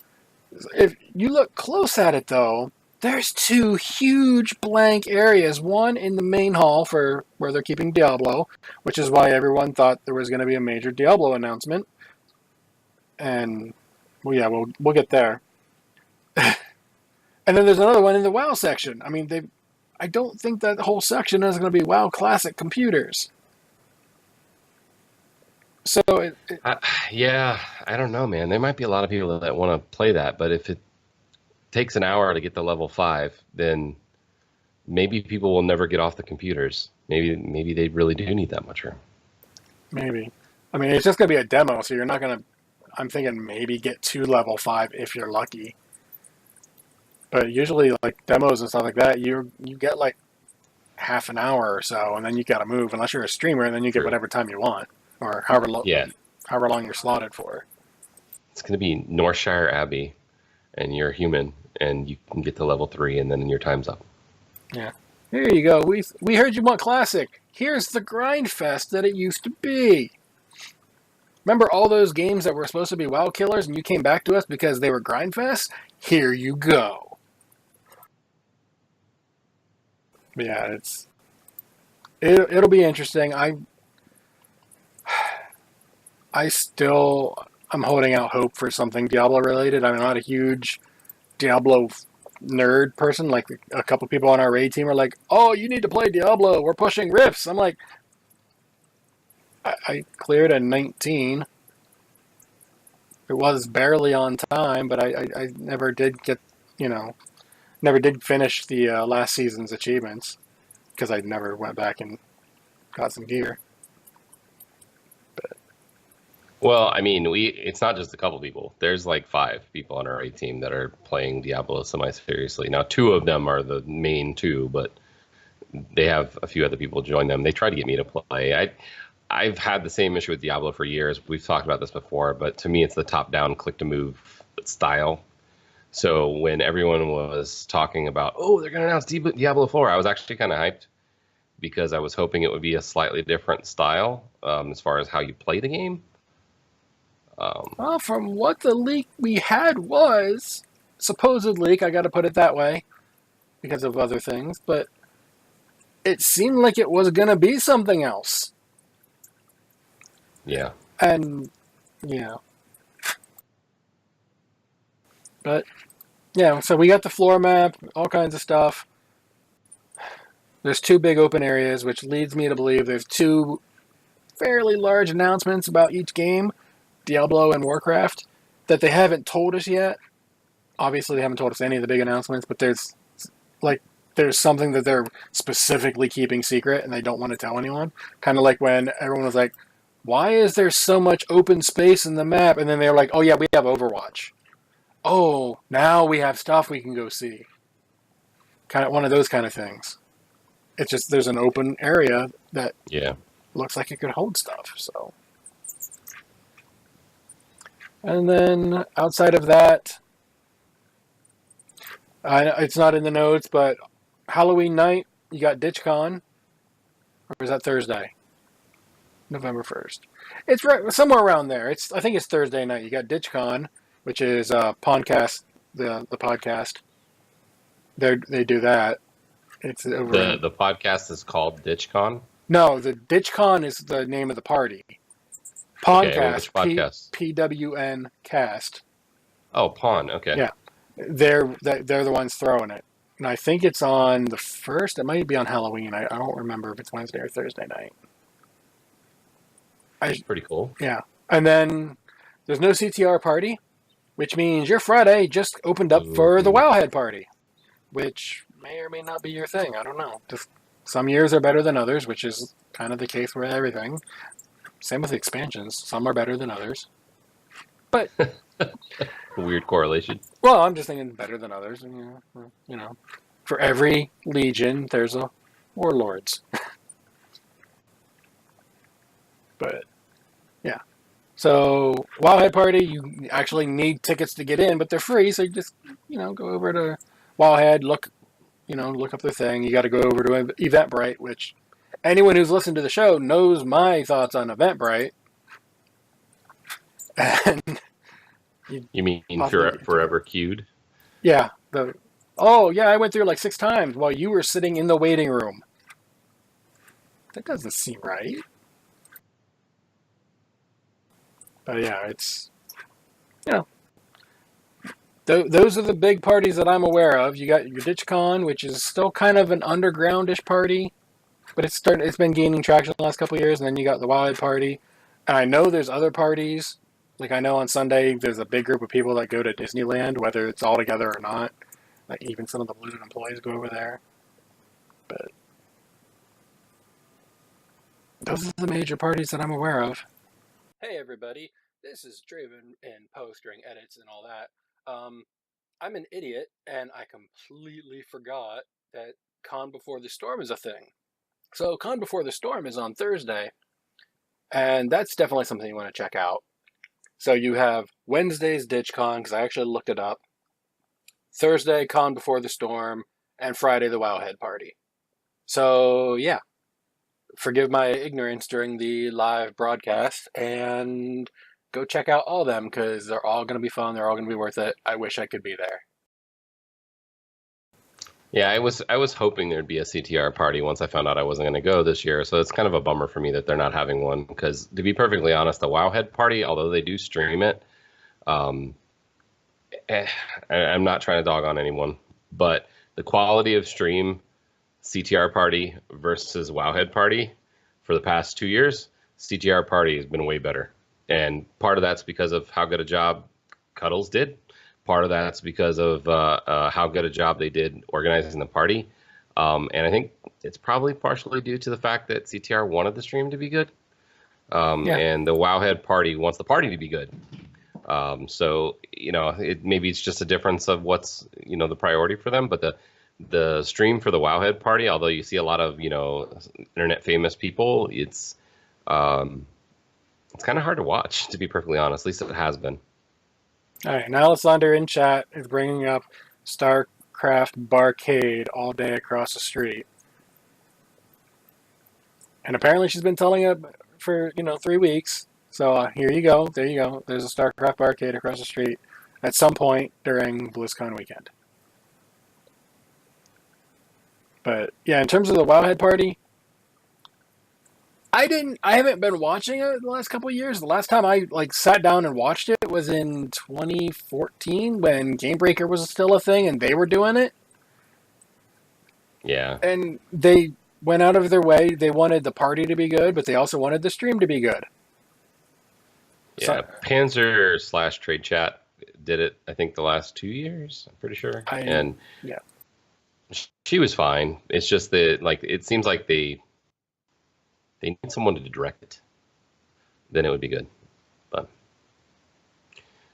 [SPEAKER 2] If you look close at it, though, there's 2 huge blank areas. One in the main hall for where they're keeping Diablo, which is why everyone thought there was going to be a major Diablo announcement. And, well, yeah, we'll get there. And then there's another one in the WoW section. I mean, I don't think that whole section is going to be WoW Classic computers. So,
[SPEAKER 3] yeah, I don't know, man. There might be a lot of people that want to play that, but if it takes an hour to get to level 5, then maybe people will never get off the computers. Maybe they really do need that much room.
[SPEAKER 2] Maybe. I mean, it's just going to be a demo, so you're not going to, I'm thinking maybe get to level 5 if you're lucky. But usually, like, demos and stuff like that, you get, like, half an hour or so, and then you got to move. Unless you're a streamer, and then you get whatever time you want, or however long you're slotted for.
[SPEAKER 3] It's going to be Northshire Abbey, and you're human, and you can get to level 3, and then your time's up.
[SPEAKER 2] Yeah. Here you go. We heard you want classic. Here's the grind fest that it used to be. Remember all those games that were supposed to be WoW killers, and you came back to us because they were grind fest? Here you go. Yeah, it'll be interesting. I'm holding out hope for something Diablo related. I'm not a huge Diablo nerd person. Like, a couple people on our raid team are like, "Oh, you need to play Diablo. We're pushing rifts." I'm like, I cleared a 19. It was barely on time, but I never did get, never did finish the last season's achievements because I never went back and got some gear. But,
[SPEAKER 3] well, I mean, it's not just a couple people. There's like 5 people on our raid team that are playing Diablo semi-seriously. Now, 2 of them are the main 2, but they have a few other people join them. They try to get me to play. I've had the same issue with Diablo for years. We've talked about this before, but to me, it's the top-down, click-to-move style. So when everyone was talking about, oh, they're going to announce Diablo 4, I was actually kind of hyped because I was hoping it would be a slightly different style as far as how you play the game.
[SPEAKER 2] Well, from what the leak we had was, supposed leak, I got to put it that way because of other things, but it seemed like it was going to be something else.
[SPEAKER 3] Yeah.
[SPEAKER 2] And, but, yeah, so we got the floor map, all kinds of stuff. There's 2 big open areas, which leads me to believe there's 2 fairly large announcements about each game, Diablo and Warcraft, that they haven't told us yet. Obviously, they haven't told us any of the big announcements, but there's something that they're specifically keeping secret and they don't want to tell anyone. Kind of like when everyone was like, why is there so much open space in the map? And then they were like, oh yeah, we have Overwatch. Oh, now we have stuff we can go see. Kind of one of those kind of things. It's just there's an open area that looks like it could hold stuff. So, and then outside of that, it's not in the notes, but Halloween night you got DitchCon, or is that Thursday? November 1st. It's right somewhere around there. I think it's Thursday night. You got DitchCon, which is podcast, the podcast. They do that. It's over.
[SPEAKER 3] The podcast is called DitchCon?
[SPEAKER 2] No, the DitchCon is the name of the party. Podcast.
[SPEAKER 3] Okay, which podcast?
[SPEAKER 2] PWN cast.
[SPEAKER 3] Oh, Pawn. Okay.
[SPEAKER 2] Yeah, they're the ones throwing it, and I think it's on the 1st. It might be on Halloween. I don't remember if it's Wednesday or Thursday night.
[SPEAKER 3] That's pretty cool.
[SPEAKER 2] Yeah. And then there's no CTR party, which means your Friday just opened up for the Wowhead party, which may or may not be your thing. I don't know. Just some years are better than others, which is kind of the case with everything. Same with expansions. Some are better than others. But
[SPEAKER 3] weird correlation.
[SPEAKER 2] Well, I'm just thinking better than others. And, for every legion, there's a warlords. But, yeah. So, Wowhead Party, you actually need tickets to get in, but they're free, so you just, go over to Wowhead, look up their thing. You got to go over to Eventbrite, which anyone who's listened to the show knows my thoughts on Eventbrite. And
[SPEAKER 3] you mean forever queued?
[SPEAKER 2] Yeah. I went through like 6 times while you were sitting in the waiting room. That doesn't seem right. But yeah, it's, those are the big parties that I'm aware of. You got your DitchCon, which is still kind of an undergroundish party, but it's been gaining traction the last couple of years. And then you got the Wildhead Party, and I know there's other parties. Like I know on Sunday there's a big group of people that go to Disneyland, whether it's all together or not. Like even some of the Blizzard employees go over there. But those are the major parties that I'm aware of. Hey everybody, this is Draven in post during edits and all that. I'm an idiot and I completely forgot that Con Before the Storm is a thing. So Con Before the Storm is on Thursday, and that's definitely something you want to check out. So you have Wednesday's DitchCon, because I actually looked it up, Thursday Con Before the Storm, and Friday the Wowhead Party. So yeah, forgive my ignorance during the live broadcast, and go check out all of them, because they're all going to be fun, they're all going to be worth it. I wish I could be there.
[SPEAKER 3] Yeah, I was hoping there'd be a CTR party once I found out I wasn't going to go this year. So it's kind of a bummer for me that they're not having one. Because to be perfectly honest, the Wowhead party, although they do stream it, I'm not trying to dog on anyone, but the quality of stream CTR party versus Wowhead party for the past 2 years, CTR party has been way better. And part of that's because of how good a job Cuddles did. Part of that's because of how good a job they did organizing the party. And I think it's probably partially due to the fact that CTR wanted the stream to be good. And the Wowhead party wants the party to be good. So, maybe it's just a difference of what's, the priority for them. But the stream for the Wowhead party, although you see a lot of, internet famous people, it's kind of hard to watch, to be perfectly honest. At least it has been.
[SPEAKER 2] All right, now Alessander in chat is bringing up StarCraft Barcade all day across the street. And apparently she's been telling it for, 3 weeks. So here you go. There you go. There's a StarCraft Barcade across the street at some point during BlizzCon weekend. But yeah, in terms of the Wowhead party, I haven't been watching it the last couple of years. The last time I sat down and watched it was in 2014 when Gamebreaker was still a thing and they were doing it.
[SPEAKER 3] Yeah.
[SPEAKER 2] And they went out of their way. They wanted the party to be good, but they also wanted the stream to be good.
[SPEAKER 3] Yeah,
[SPEAKER 2] So,
[SPEAKER 3] Panzer / Trade Chat did it, I think, the last 2 years, I'm pretty sure.
[SPEAKER 2] Yeah.
[SPEAKER 3] She was fine. It's just that, it seems like they need someone to direct it. Then it would be good. But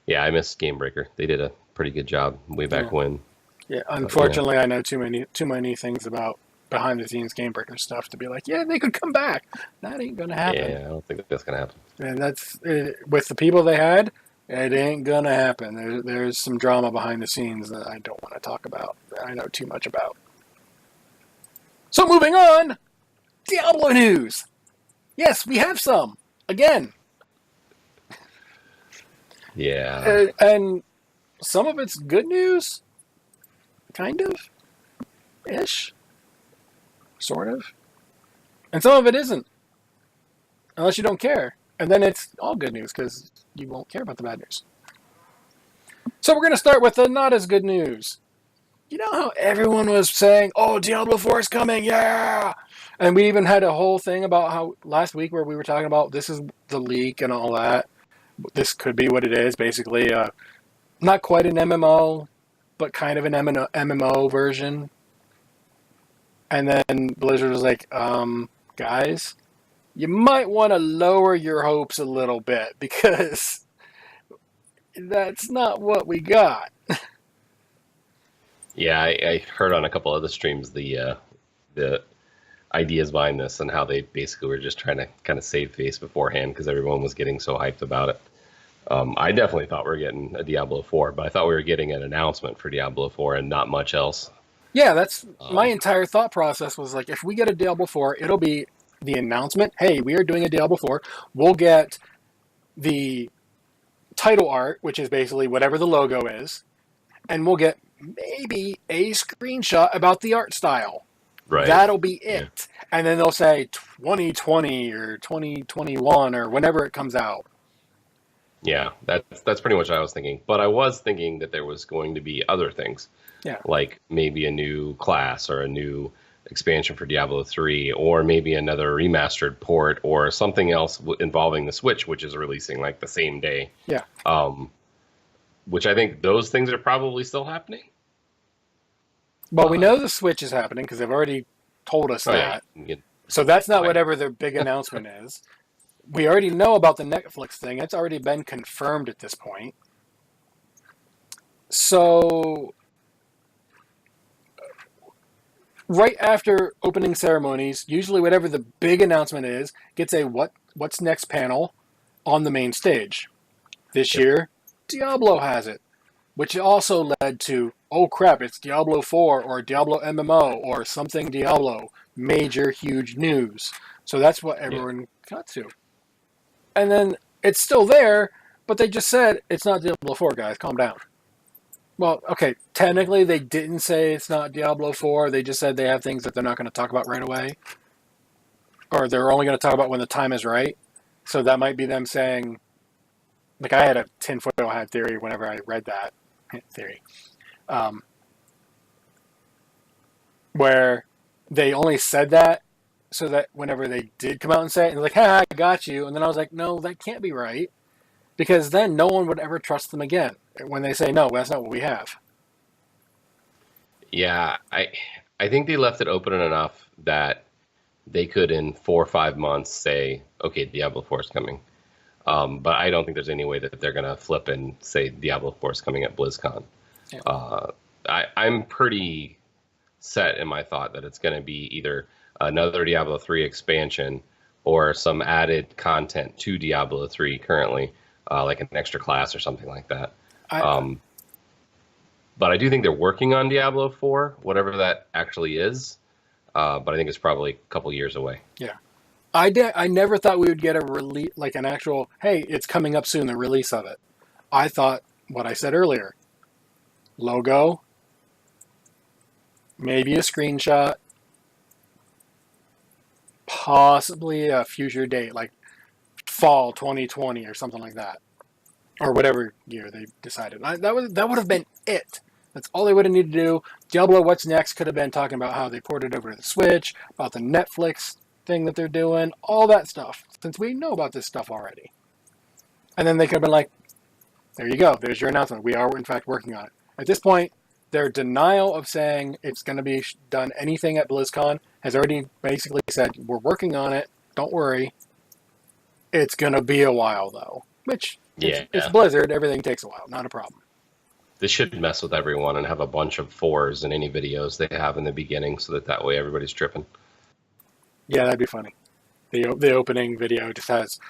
[SPEAKER 3] yeah, I miss Gamebreaker. They did a pretty good job way back when.
[SPEAKER 2] Yeah, unfortunately, I know too many things about behind the scenes Gamebreaker stuff to be like, yeah, they could come back. That ain't gonna happen.
[SPEAKER 3] Yeah, I don't think that's gonna happen.
[SPEAKER 2] And that's with the people they had. It ain't gonna happen. There's some drama behind the scenes that I don't want to talk about. That I know too much about. So moving on, Diablo news. Yes, we have some again.
[SPEAKER 3] Yeah.
[SPEAKER 2] And some of it's good news, kind of, ish, sort of, and some of it isn't, unless you don't care. And then it's all good news because you won't care about the bad news. So we're going to start with the not as good news. You know how everyone was saying, oh, Diablo 4 is coming, yeah! And we even had a whole thing about how last week where we were talking about this is the leak and all that. This could be what it is, basically. Not quite an MMO, but kind of an MMO version. And then Blizzard was like, guys, you might want to lower your hopes a little bit because that's not what we got.
[SPEAKER 3] Yeah, I heard on a couple other streams the ideas behind this and how they basically were just trying to kind of save face beforehand because everyone was getting so hyped about it. I definitely thought we were getting a Diablo 4, but I thought we were getting an announcement for Diablo 4 and not much else.
[SPEAKER 2] Yeah, that's my entire thought process was like, if we get a Diablo 4, it'll be the announcement, hey, we are doing a Diablo 4. We'll get the title art, which is basically whatever the logo is, and we'll get maybe a screenshot about the art style.
[SPEAKER 3] Right.
[SPEAKER 2] That'll be it. Yeah. And then they'll say 2020 or 2021 or whenever it comes out.
[SPEAKER 3] Yeah, that's pretty much what I was thinking. But I was thinking that there was going to be other things.
[SPEAKER 2] Yeah.
[SPEAKER 3] Like maybe a new class or a new expansion for Diablo 3 or maybe another remastered port or something else involving the Switch, which is releasing like the same day.
[SPEAKER 2] Yeah.
[SPEAKER 3] Which I think those things are probably still happening.
[SPEAKER 2] Well, we know the Switch is happening because they've already told us that.
[SPEAKER 3] Yeah.
[SPEAKER 2] So that's not whatever their big announcement is. We already know about the Netflix thing. It's already been confirmed at this point. So right after opening ceremonies, usually whatever the big announcement is, gets a what's next panel on the main stage. This year, Diablo has it, which also led to, oh crap, it's Diablo 4 or Diablo MMO or something Diablo. Major, huge news. So that's what everyone got to. And then it's still there, but they just said, it's not Diablo 4, guys, calm down. Well, okay, technically they didn't say it's not Diablo 4. They just said they have things that they're not going to talk about right away. Or they're only going to talk about when the time is right. So that might be them saying, like I had a tinfoil hat theory whenever I read that theory. Where they only said that so that whenever they did come out and say it, they're like, ha, I got you. And then I was like, no, that can't be right. Because then no one would ever trust them again when they say, no, that's not what we have.
[SPEAKER 3] Yeah, I think they left it open enough that they could in 4 or 5 months say, okay, Diablo 4 is coming. But I don't think there's any way that they're going to flip and say Diablo 4 is coming at BlizzCon. Yeah. I'm pretty set in my thought that it's going to be either another Diablo 3 expansion or some added content to Diablo 3 currently, like an extra class or something like that. But I do think they're working on Diablo 4, whatever that actually is. But I think it's probably a couple years away.
[SPEAKER 2] Yeah. I never thought we would get a release, like an actual, hey, it's coming up soon, the release of it. I thought what I said earlier. Logo, maybe a screenshot, possibly a future date, like fall 2020 or something like that. Or whatever year they decided. That would have been it. That's all they would have needed to do. Diablo What's Next could have been talking about how they ported over to the Switch, about the Netflix thing that they're doing, all that stuff, since we know about this stuff already. And then they could have been like, there you go, there's your announcement. We are, in fact, working on it. At this point, their denial of saying it's going to be done anything at BlizzCon has already basically said, we're working on it, don't worry. It's going to be a while, though. Which, it's Blizzard, everything takes a while, not a problem.
[SPEAKER 3] They should mess with everyone and have a bunch of 4s in any videos they have in the beginning so that way everybody's tripping.
[SPEAKER 2] Yeah, that'd be funny. The opening video just has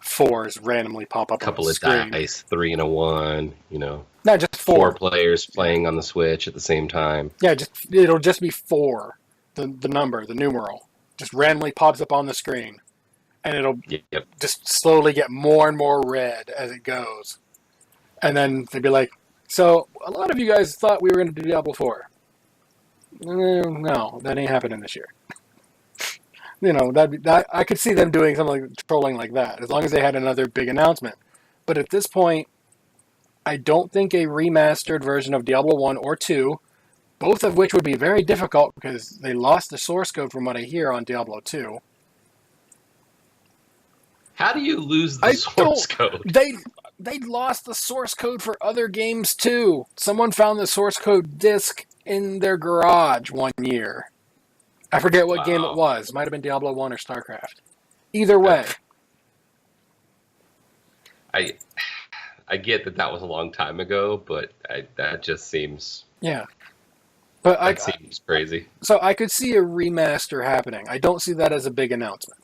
[SPEAKER 2] 4s randomly pop up on the screen.
[SPEAKER 3] Couple of dice, 3 and a 1, you know.
[SPEAKER 2] Not just 4
[SPEAKER 3] players playing on the Switch at the same time.
[SPEAKER 2] Yeah, it'll just be 4. The number, the numeral, just randomly pops up on the screen. And it'll just slowly get more and more red as it goes. And then they'd be like, so a lot of you guys thought we were going to do Diablo 4. No, that ain't happening this year. You know, I could see them doing something like trolling like that, as long as they had another big announcement. But at this point, I don't think a remastered version of Diablo 1 or 2, both of which would be very difficult because they lost the source code from what I hear on Diablo 2.
[SPEAKER 3] How do you lose the source code?
[SPEAKER 2] They lost the source code for other games too. Someone found the source code disk in their garage one year. I forget what game it was. Might have been Diablo 1 or StarCraft. Either way.
[SPEAKER 3] I get that was a long time ago, but that just seems...
[SPEAKER 2] Yeah.
[SPEAKER 3] But that seems crazy.
[SPEAKER 2] So I could see a remaster happening. I don't see that as a big announcement.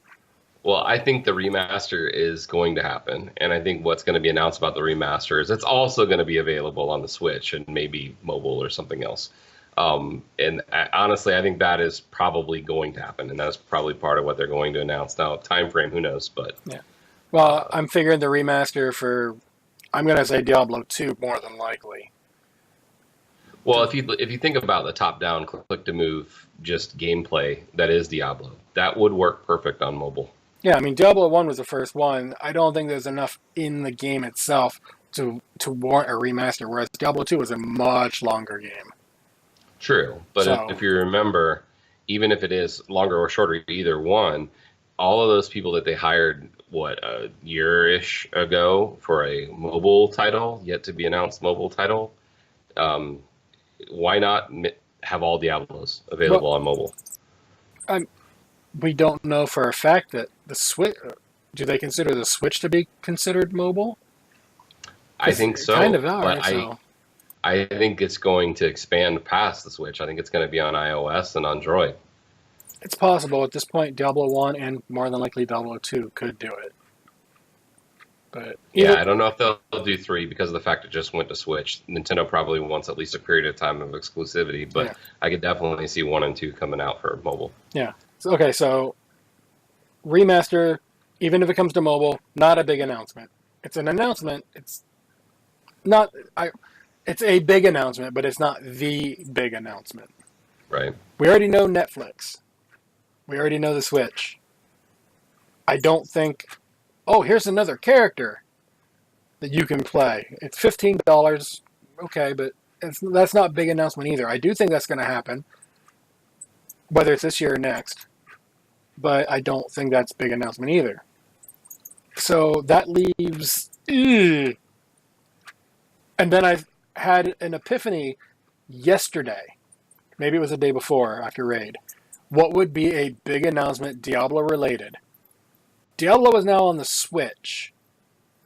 [SPEAKER 3] Well, I think the remaster is going to happen, and I think what's going to be announced about the remaster is it's also going to be available on the Switch and maybe mobile or something else. And honestly, I think that is probably going to happen, and that's probably part of what they're going to announce. Now, time frame, who knows? But
[SPEAKER 2] yeah. Well, I'm figuring the remaster for, I'm going to say Diablo 2 more than likely.
[SPEAKER 3] Well, if you think about the top-down click-to-move just gameplay that is Diablo, that would work perfect on mobile.
[SPEAKER 2] Yeah, I mean, Diablo 1 was the first one. I don't think there's enough in the game itself to warrant a remaster, whereas Diablo 2 was a much longer game.
[SPEAKER 3] True, but if you remember, even if it is longer or shorter, either one, all of those people that they hired, a year-ish ago for a mobile title, yet to be announced mobile title, why not have all Diablos available on mobile?
[SPEAKER 2] We don't know for a fact that the Switch. Do they consider the Switch to be considered mobile?
[SPEAKER 3] I think so,
[SPEAKER 2] Kind of are.
[SPEAKER 3] but
[SPEAKER 2] So
[SPEAKER 3] I think it's going to expand past the Switch. I think it's going to be on iOS and Android.
[SPEAKER 2] it's possible at this point. Diablo 1 and more than likely Diablo 2 could do it. But
[SPEAKER 3] Yeah, I don't know if they'll do 3 because of the fact it just went to Switch. Nintendo probably wants at least a period of time of exclusivity, but
[SPEAKER 2] yeah.
[SPEAKER 3] I could definitely see 1 and 2 coming out for mobile.
[SPEAKER 2] Yeah. So, okay, so remaster, even if it comes to mobile, not a big announcement. It's an announcement. It's not. It's a big announcement, but it's not the big announcement.
[SPEAKER 3] Right.
[SPEAKER 2] We already know Netflix. We already know the Switch. I don't think. Oh, here's another character that you can play. It's $15. Okay, but that's not a big announcement either. I do think that's going to happen, whether it's this year or next. But I don't think that's a big announcement either. So that leaves... And then I had an epiphany yesterday. Maybe it was the day before, after Raid. What would be a big announcement Diablo-related? Diablo is now on the Switch,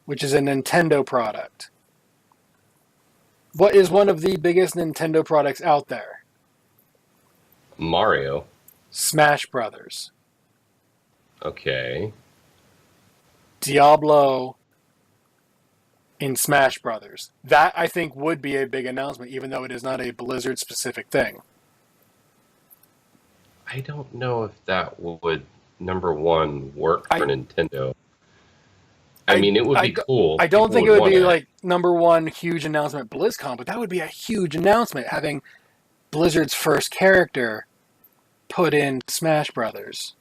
[SPEAKER 2] which is a Nintendo product. What is one of the biggest Nintendo products out there?
[SPEAKER 3] Mario.
[SPEAKER 2] Smash Brothers.
[SPEAKER 3] Okay.
[SPEAKER 2] Diablo in Smash Brothers. That, I think, would be a big announcement, even though it is not a Blizzard-specific thing.
[SPEAKER 3] I don't know if that would, number one, work for Nintendo. I mean, it would be cool.
[SPEAKER 2] I don't think it would be like number one huge announcement at BlizzCon, but that would be a huge announcement, having Blizzard's first character put in Smash Brothers.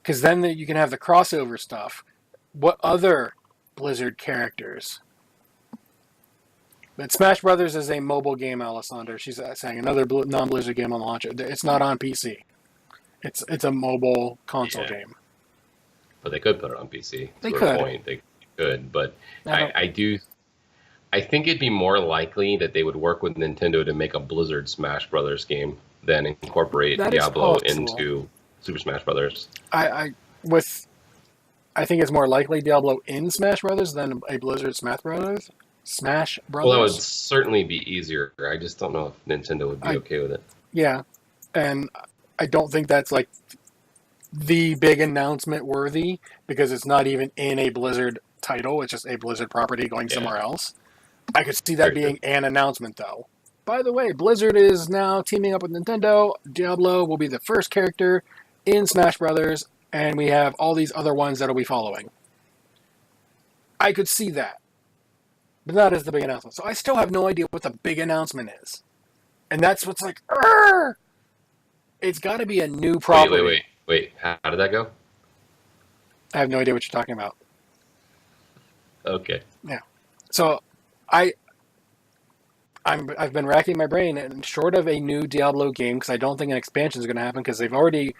[SPEAKER 2] Because then you can have the crossover stuff. What other Blizzard characters? But Smash Brothers is a mobile game, Alessandra. She's saying another non-Blizzard game on launch. It's not on PC. It's a mobile console game.
[SPEAKER 3] But they could put it on PC.
[SPEAKER 2] They could.
[SPEAKER 3] They could, but I think it'd be more likely that they would work with Nintendo to make a Blizzard Smash Brothers game than incorporate Diablo into Super Smash Brothers.
[SPEAKER 2] I think it's more likely Diablo in Smash Brothers than a Blizzard Smash Brothers.
[SPEAKER 3] Well, that would certainly be easier. I just don't know if Nintendo would be okay with it.
[SPEAKER 2] Yeah, and I don't think that's like the big announcement worthy because it's not even in a Blizzard title. It's just a Blizzard property going somewhere else. I could see that being an announcement, though. By the way, Blizzard is now teaming up with Nintendo. Diablo will be the first character in Smash Brothers, and we have all these other ones that will be following. I could see that, but not as the big announcement. So I still have no idea what the big announcement is. And that's what's like, Arr! It's got to be a new property.
[SPEAKER 3] Wait. How did that go?
[SPEAKER 2] I have no idea what you're talking about.
[SPEAKER 3] Okay.
[SPEAKER 2] Yeah. So I've been racking my brain, and short of a new Diablo game, because I don't think an expansion is going to happen, because they've already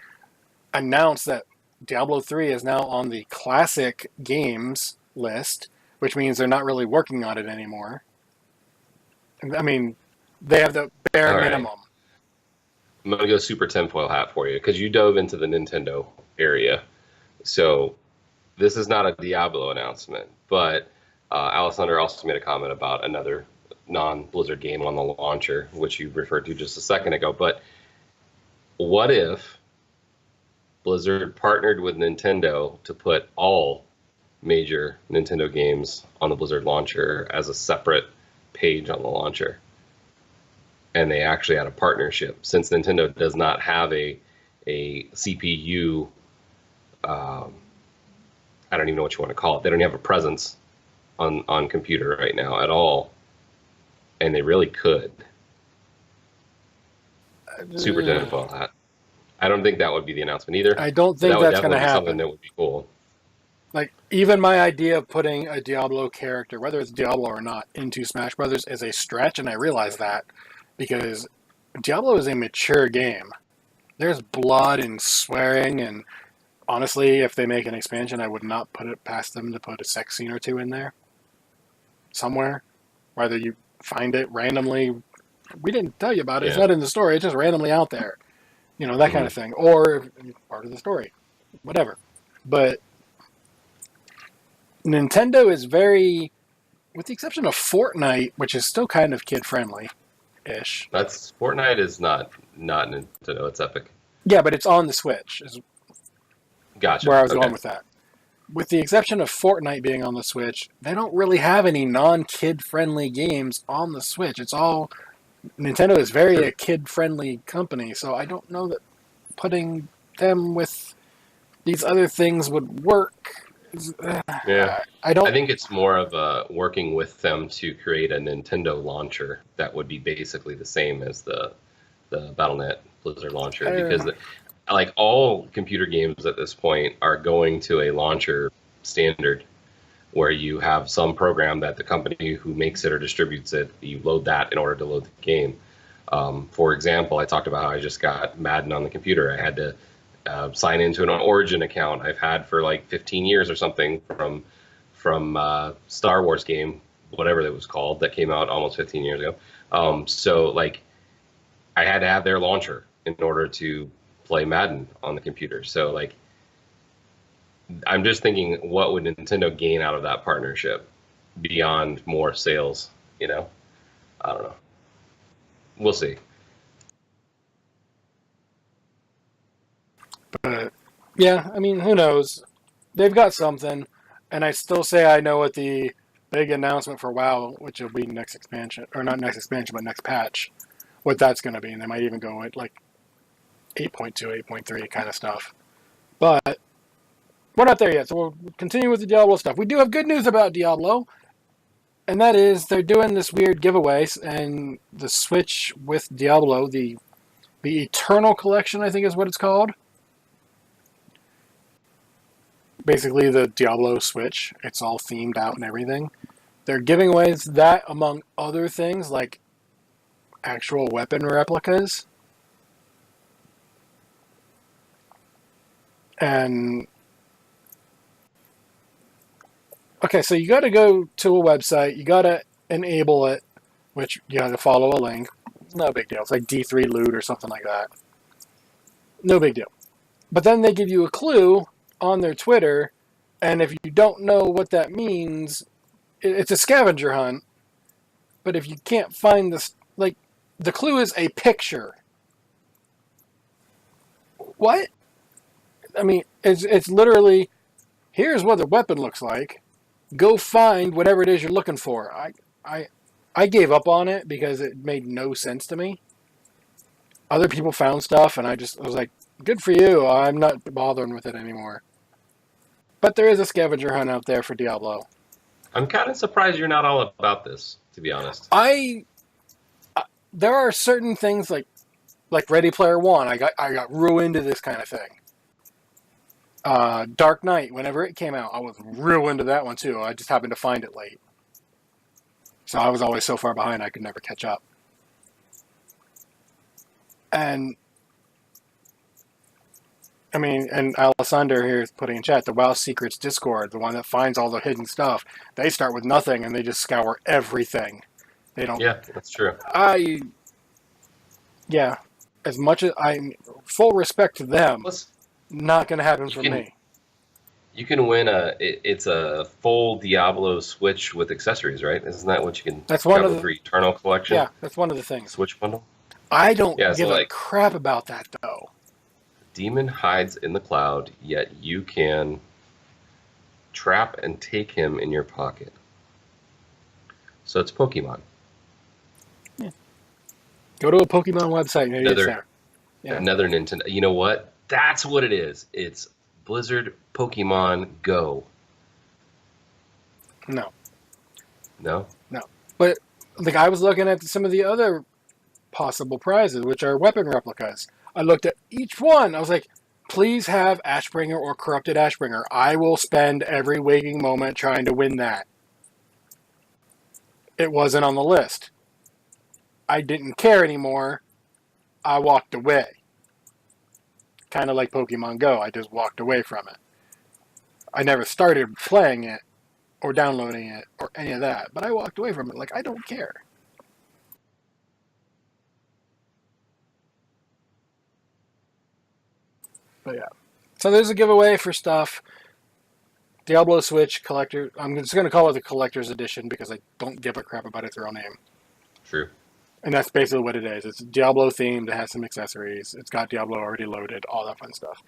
[SPEAKER 2] announced that Diablo 3 is now on the classic games list, which means they're not really working on it anymore. I mean, they have the bare minimum.
[SPEAKER 3] I'm going to go super tinfoil hat for you, because you dove into the Nintendo area. So this is not a Diablo announcement, but Alessandra also made a comment about another non-Blizzard game on the launcher, which you referred to just a second ago. But what if Blizzard partnered with Nintendo to put all major Nintendo games on the Blizzard launcher as a separate page on the launcher? And they actually had a partnership, since Nintendo does not have a CPU. I don't even know what you want to call it. They don't have a presence on computer right now at all, and they really could. Super tinfoil hat. I don't think that would be the announcement either.
[SPEAKER 2] I don't think that's going to happen.
[SPEAKER 3] Something that would be cool.
[SPEAKER 2] Like, even my idea of putting a Diablo character, whether it's Diablo or not, into Smash Brothers is a stretch, and I realize that because Diablo is a mature game. There's blood and swearing, and honestly, if they make an expansion, I would not put it past them to put a sex scene or two in there somewhere. Whether you find it randomly, we didn't tell you about it. Yeah. It's not in the story. It's just randomly out there. You know, that kind
[SPEAKER 3] Mhm.
[SPEAKER 2] of thing. Or part of the story. Whatever. But Nintendo is very, with the exception of Fortnite, which is still kind of kid-friendly-ish.
[SPEAKER 3] That's Fortnite is not Nintendo. It's Epic.
[SPEAKER 2] Yeah, but it's on the Switch, is where
[SPEAKER 3] Gotcha.
[SPEAKER 2] I was going
[SPEAKER 3] Okay.
[SPEAKER 2] with that. With the exception of Fortnite being on the Switch, they don't really have any non-kid friendly games on the Switch. It's all Nintendo is very
[SPEAKER 3] True.
[SPEAKER 2] a kid friendly company, so I don't know that putting them with these other things would work.
[SPEAKER 3] Yeah.
[SPEAKER 2] I
[SPEAKER 3] I
[SPEAKER 2] don't.
[SPEAKER 3] think it's more of working with them to create a Nintendo launcher that would be basically the same as the Battle.net Blizzard launcher, because like all computer games at this point are going to a launcher standard where you have some program that the company who makes it or distributes it, you load that in order to load the game. For example, I talked about how I just got Madden on the computer. I had to sign into an Origin account I've had for like 15 years or something from Star Wars game, whatever it was called, that came out almost 15 years ago. So like I had to have their launcher in order to play Madden on the computer. So like I'm just thinking, what would Nintendo gain out of that partnership beyond more sales? You know, I don't know. We'll see.
[SPEAKER 2] But yeah, I mean, who knows? They've got something, and I still say I know what the big announcement for WoW, which will be next expansion, or not next expansion, but next patch, what that's going to be, and they might even go with like 8.2, 8.3 kind of stuff. But we're not there yet, so we'll continue with the Diablo stuff. We do have good news about Diablo, and that is they're doing this weird giveaway, and the Switch with Diablo, the Eternal Collection, I think is what it's called. Basically, the Diablo Switch. It's all themed out and everything. They're giving away that among other things like actual weapon replicas. And okay, so you got to go to a website, you got to enable it, which you got to follow a link. No big deal. It's like D3 loot or something like that. No big deal. But then they give you a clue on their Twitter, and if you don't know what that means, it's a scavenger hunt. But if you can't find this, like, the clue is a picture. What? I mean, it's literally, here's what the weapon looks like. Go find whatever it is you're looking for. I gave up on it because it made no sense to me. Other people found stuff, and I was like, good for you. I'm not bothering with it anymore. But there is a scavenger hunt out there for Diablo.
[SPEAKER 3] I'm kind of surprised you're not all about this, to be honest.
[SPEAKER 2] There are certain things like Ready Player One. I got real into this kind of thing. Dark Knight, whenever it came out, I was real into that one too. I just happened to find it late. So I was always so far behind I could never catch up. And I mean, and Alessander here is putting in chat, the WoW Secrets Discord, the one that finds all the hidden stuff. They start with nothing and they just scour everything. They don't.
[SPEAKER 3] Yeah, that's true.
[SPEAKER 2] Yeah, as much as full respect to them,
[SPEAKER 3] Plus,
[SPEAKER 2] not going to happen for me.
[SPEAKER 3] you can win it's a full Diablo Switch with accessories, right? Isn't that what you can?
[SPEAKER 2] That's one of the
[SPEAKER 3] for Eternal Collection.
[SPEAKER 2] Yeah, that's one of the things.
[SPEAKER 3] Switch bundle.
[SPEAKER 2] I don't
[SPEAKER 3] Yeah,
[SPEAKER 2] give
[SPEAKER 3] so
[SPEAKER 2] a
[SPEAKER 3] like,
[SPEAKER 2] crap about that though.
[SPEAKER 3] Demon hides in the cloud, yet you can trap and take him in your pocket. So it's Pokemon.
[SPEAKER 2] Yeah. Go to a Pokemon website, maybe it's there.
[SPEAKER 3] Yeah. Another Nintendo. You know what? That's what it is. It's Blizzard Pokemon Go.
[SPEAKER 2] No.
[SPEAKER 3] No?
[SPEAKER 2] No. But like I was looking at some of the other possible prizes, which are weapon replicas. I looked at each one. I was like, please have Ashbringer or Corrupted Ashbringer. I will spend every waking moment trying to win that. It wasn't on the list. I didn't care anymore. I walked away. Kind of like Pokemon Go. I just walked away from it. I never started playing it or downloading it or any of that, but I walked away from it like I don't care. But yeah. So there's a giveaway for stuff. Diablo Switch Collector. I'm just going to call it the Collector's Edition because I don't give a crap about its real name.
[SPEAKER 3] True.
[SPEAKER 2] And that's basically what it is. It's Diablo themed. It has some accessories. It's got Diablo already loaded. All that fun stuff.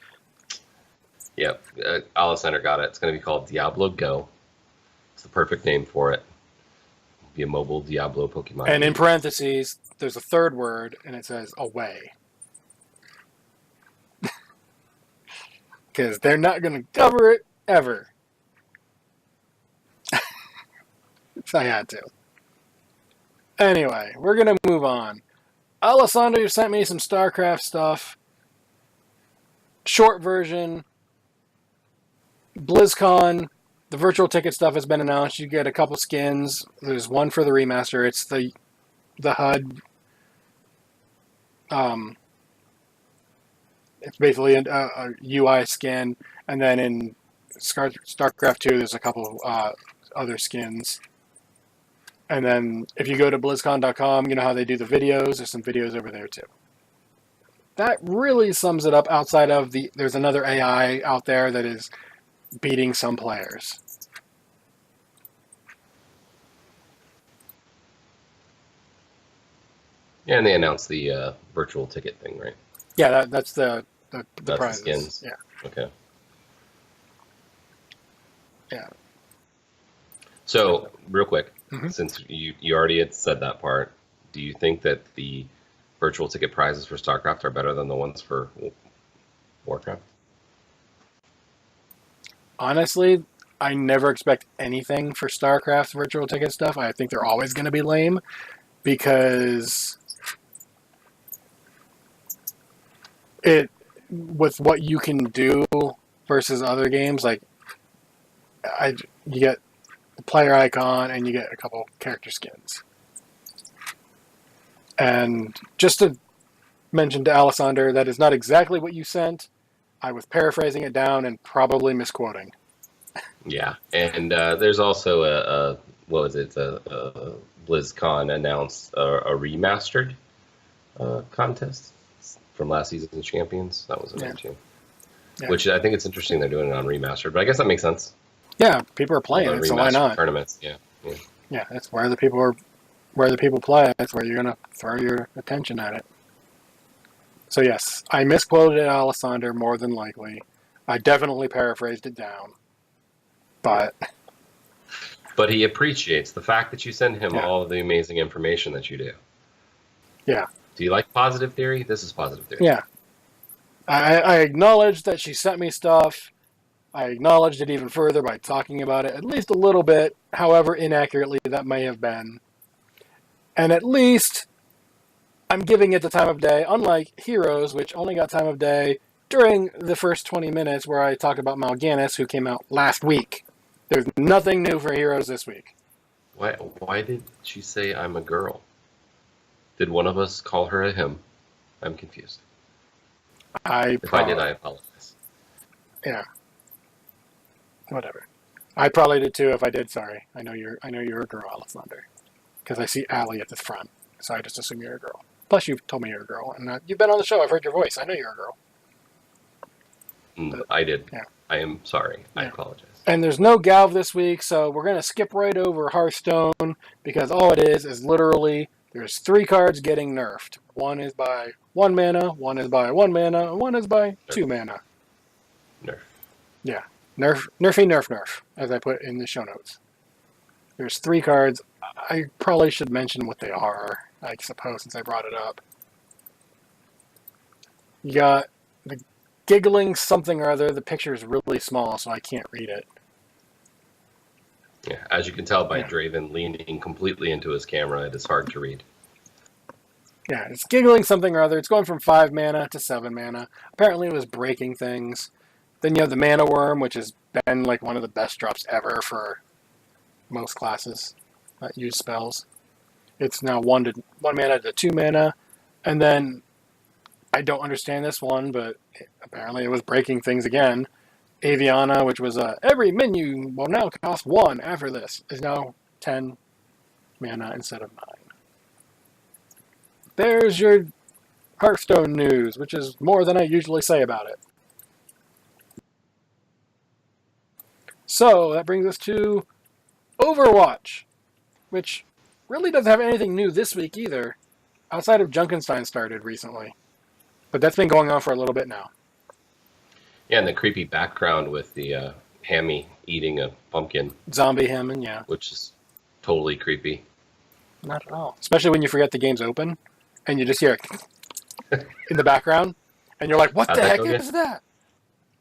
[SPEAKER 3] Yep. Alessander got it. It's going to be called Diablo Go. It's the perfect name for it. It'll be a mobile Diablo Pokemon.
[SPEAKER 2] And in parentheses, there's a third word, and it says away. Because they're not going to cover it ever. So I had to. Anyway, we're going to move on. Alessandro sent me some StarCraft stuff. Short version. BlizzCon. The virtual ticket stuff has been announced. You get a couple skins. There's one for the remaster. It's the HUD. It's basically a UI skin. And then in StarCraft 2, there's a couple other skins. And then if you go to BlizzCon.com, you know how they do the videos. There's some videos over there too. That really sums it up outside of there's another AI out there that is beating some players.
[SPEAKER 3] Yeah, and they announced the virtual ticket thing, right?
[SPEAKER 2] Yeah, that's the
[SPEAKER 3] That's
[SPEAKER 2] prizes.
[SPEAKER 3] the skins.
[SPEAKER 2] Yeah.
[SPEAKER 3] Okay.
[SPEAKER 2] Yeah.
[SPEAKER 3] So, real quick,
[SPEAKER 2] Mhm.
[SPEAKER 3] since you already had said that part, do you think that the virtual ticket prizes for StarCraft are better than the ones for Warcraft?
[SPEAKER 2] Honestly, I never expect anything for StarCraft virtual ticket stuff. I think they're always going to be lame because with what you can do versus other games, like you get the player icon and you get a couple character skins. And just to mention to Alessander, that is not exactly what you sent. I was paraphrasing it down and probably misquoting.
[SPEAKER 3] Yeah, and there's also a what was it? BlizzCon announced a remastered contest from last season's champions. That was in too. Yeah. Which I think it's interesting they're doing it on remastered, but I guess that makes sense.
[SPEAKER 2] Yeah, people are playing it, so why not?
[SPEAKER 3] Tournaments, yeah.
[SPEAKER 2] Yeah, that's where the people play. That's where you're gonna throw your attention at it. So yes, I misquoted Alessander more than likely. I definitely paraphrased it down. But
[SPEAKER 3] he appreciates the fact that you send him all of the amazing information that you do.
[SPEAKER 2] Yeah.
[SPEAKER 3] Do you like Positive Theory? This is Positive Theory.
[SPEAKER 2] Yeah. I acknowledge that she sent me stuff. I acknowledged it even further by talking about it at least a little bit, however inaccurately that may have been. And at least I'm giving it the time of day, unlike Heroes, which only got time of day during the first 20 minutes where I talked about Mal'Ganis, who came out last week. There's nothing new for Heroes this week.
[SPEAKER 3] Why did she say I'm a girl? Did one of us call her a him? I'm confused. If I did, I apologize.
[SPEAKER 2] Yeah. Whatever. I probably did too. If I did, sorry. I know you're a girl, Alessander, because I see Allie at the front, so I just assume you're a girl. Plus, you've told me you're a girl, and you've been on the show. I've heard your voice. I know you're a girl.
[SPEAKER 3] But, I did.
[SPEAKER 2] Yeah.
[SPEAKER 3] I am sorry. Yeah. I apologize.
[SPEAKER 2] And there's no Galv this week, so we're going to skip right over Hearthstone because all it is literally there's 3 cards getting nerfed. One is by 1 mana, one is by 1 mana, and one is by 2 mana.
[SPEAKER 3] Nerf.
[SPEAKER 2] Yeah. Nerf, as I put in the show notes. There's 3 cards. I probably should mention what they are, I suppose, since I brought it up. You got the Giggling something or other. The picture is really small, so I can't read it.
[SPEAKER 3] Yeah, as you can tell by Draven leaning completely into his camera, it is hard to read.
[SPEAKER 2] Yeah, it's Giggling something or other. It's going from 5 mana to 7 mana. Apparently it was breaking things. Then you have the Mana Worm, which has been like one of the best drops ever for most classes that use spells. It's now 1 mana to 2 mana. And then, I don't understand this one, but apparently it was breaking things again. Aviana, which was every menu will now cost 1 after this, is now 10 mana instead of 9. There's your Hearthstone news, which is more than I usually say about it. So that brings us to Overwatch, which really doesn't have anything new this week either, outside of Junkenstein started recently. But that's been going on for a little bit now.
[SPEAKER 3] Yeah, and the creepy background with the Hammy eating a pumpkin.
[SPEAKER 2] Zombie Hammond, yeah.
[SPEAKER 3] Which is totally creepy.
[SPEAKER 2] Not at all. Especially when you forget the game's open, and you just hear it in the background, and you're like, what the heck is that?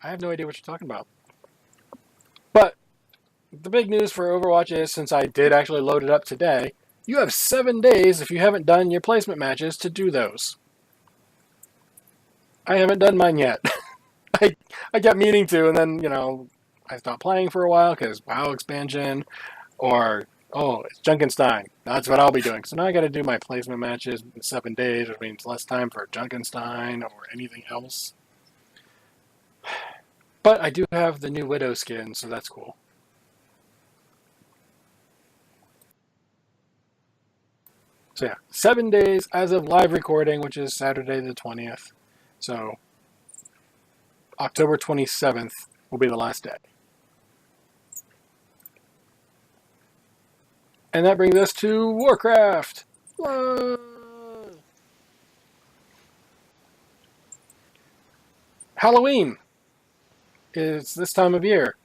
[SPEAKER 2] I have no idea what you're talking about. But the big news for Overwatch is, since I did actually load it up today, you have 7 days, if you haven't done your placement matches, to do those. I haven't done mine yet. I kept meaning to, and then, I stopped playing for a while because WoW expansion, or, it's Junkenstein. That's what I'll be doing. So now I got to do my placement matches in 7 days, which means less time for Junkenstein or anything else. But I do have the new Widow skin, so that's cool. So yeah, 7 days as of live recording, which is Saturday the 20th. So October 27th will be the last day. And that brings us to Warcraft. Whoa. Halloween is this time of year,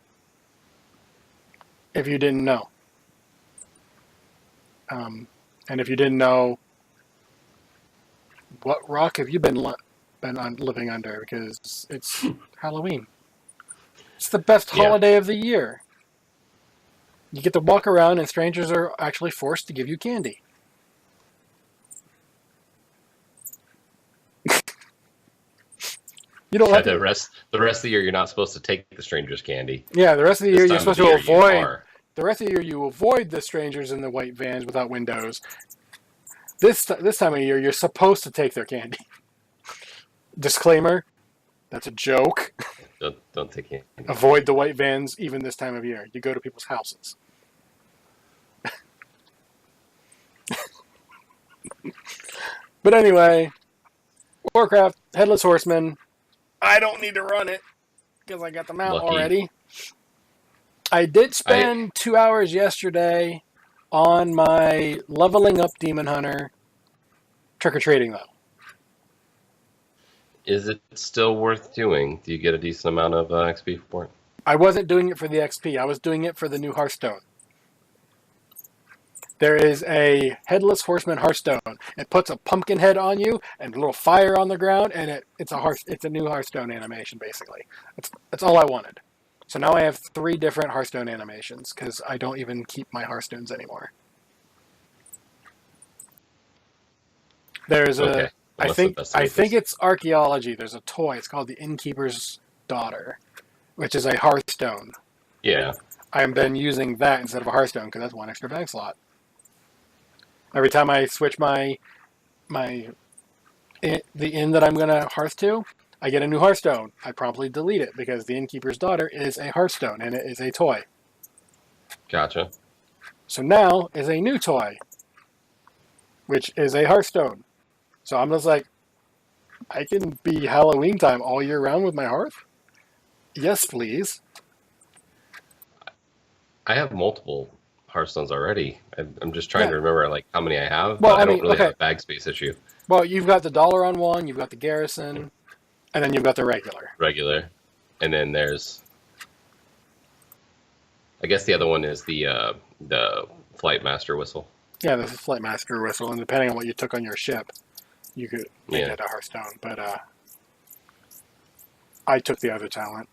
[SPEAKER 2] if you didn't know. And if you didn't know, what rock have you been living under? Because it's Halloween. It's the best holiday of the year. You get to walk around, and strangers are actually forced to give you candy. You don't let
[SPEAKER 3] the rest of the year. You're not supposed to take the strangers' candy.
[SPEAKER 2] Yeah, the rest of the year you're supposed to avoid. The rest of the year you avoid the strangers in the white vans without windows. This time of year you're supposed to take their candy. Disclaimer: that's a joke.
[SPEAKER 3] Don't take candy.
[SPEAKER 2] Avoid the white vans even this time of year. You go to people's houses. But anyway, Warcraft Headless Horseman. I don't need to run it because I got them out already. I did spend 2 hours yesterday on my leveling up Demon Hunter trick-or-treating, though.
[SPEAKER 3] Is it still worth doing? Do you get a decent amount of XP for it?
[SPEAKER 2] I wasn't doing it for the XP. I was doing it for the new Hearthstone. There is a Headless Horseman Hearthstone. It puts a pumpkin head on you and a little fire on the ground, and it's a new Hearthstone animation, basically. That's all I wanted. So now I have 3 different Hearthstone animations, because I don't even keep my Hearthstones anymore. There's a... I think it's archaeology. There's a toy. It's called the Innkeeper's Daughter, which is a Hearthstone.
[SPEAKER 3] Yeah.
[SPEAKER 2] I've been using that instead of a Hearthstone, because that's 1 extra bag slot. Every time I switch the inn that I'm going to hearth to, I get a new Hearthstone. I promptly delete it because the Innkeeper's Daughter is a Hearthstone and it is a toy.
[SPEAKER 3] Gotcha.
[SPEAKER 2] So now is a new toy, which is a Hearthstone. So I'm just like, I can be Halloween time all year round with my Hearth? Yes, please.
[SPEAKER 3] I have multiple Hearthstones already. I'm just trying to remember how many I have,
[SPEAKER 2] well,
[SPEAKER 3] but I don't really have a bag space issue.
[SPEAKER 2] Well, you've got the dollar on one, you've got the garrison, and then you've got the regular.
[SPEAKER 3] Regular. And then there's... I guess the other one is the Flight Master Whistle.
[SPEAKER 2] Yeah, the Flight Master Whistle, and depending on what you took on your ship, you could make it a Hearthstone. But I took the other talent.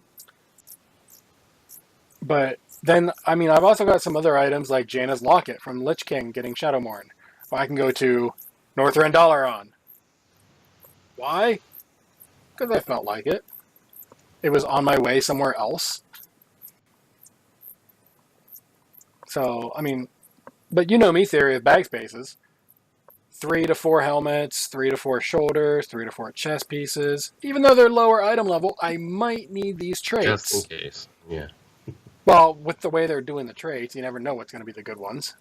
[SPEAKER 2] But then, I've also got some other items like Jaina's Locket from Lich King getting Shadowmourne. Well, I can go to Northrend Dalaran. Why? Because I felt like it. It was on my way somewhere else. So, but you know me, theory of bag spaces. 3 to 4 helmets, 3 to 4 shoulders, 3 to 4 chest pieces. Even though they're lower item level, I might need these traits.
[SPEAKER 3] Just in case, yeah.
[SPEAKER 2] Well, with the way they're doing the traits, you never know what's going to be the good ones.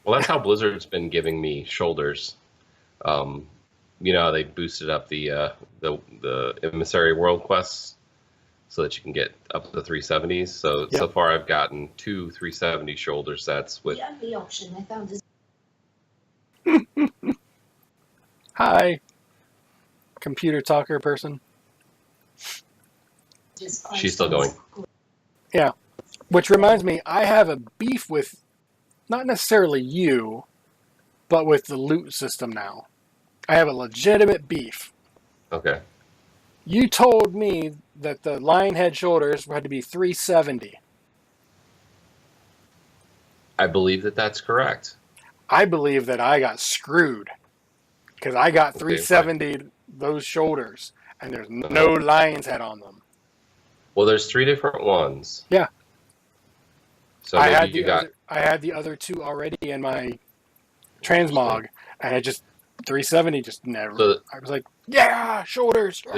[SPEAKER 3] Well, that's how Blizzard's been giving me shoulders. You know how they boosted up the Emissary World quests? so that you can get up to the 370s. So so far I've gotten 2 370 shoulder sets with.
[SPEAKER 4] The only option I found is
[SPEAKER 2] Hi, computer talker person.
[SPEAKER 3] She's still going.
[SPEAKER 2] Yeah, which reminds me, I have a beef with not necessarily you, but with the loot system now. I have a legitimate beef.
[SPEAKER 3] Okay.
[SPEAKER 2] You told me that the lion head shoulders had to be 370.
[SPEAKER 3] I believe that that's correct.
[SPEAKER 2] I believe that I got screwed because I got
[SPEAKER 3] Okay,
[SPEAKER 2] 370 those shoulders, and there's no lion's head on them.
[SPEAKER 3] Well, there's 3 different ones.
[SPEAKER 2] Yeah.
[SPEAKER 3] So
[SPEAKER 2] I
[SPEAKER 3] maybe
[SPEAKER 2] had the other 2 already in my transmog, and I just 370 just never.
[SPEAKER 3] So
[SPEAKER 2] I was like, yeah, shoulders.
[SPEAKER 3] the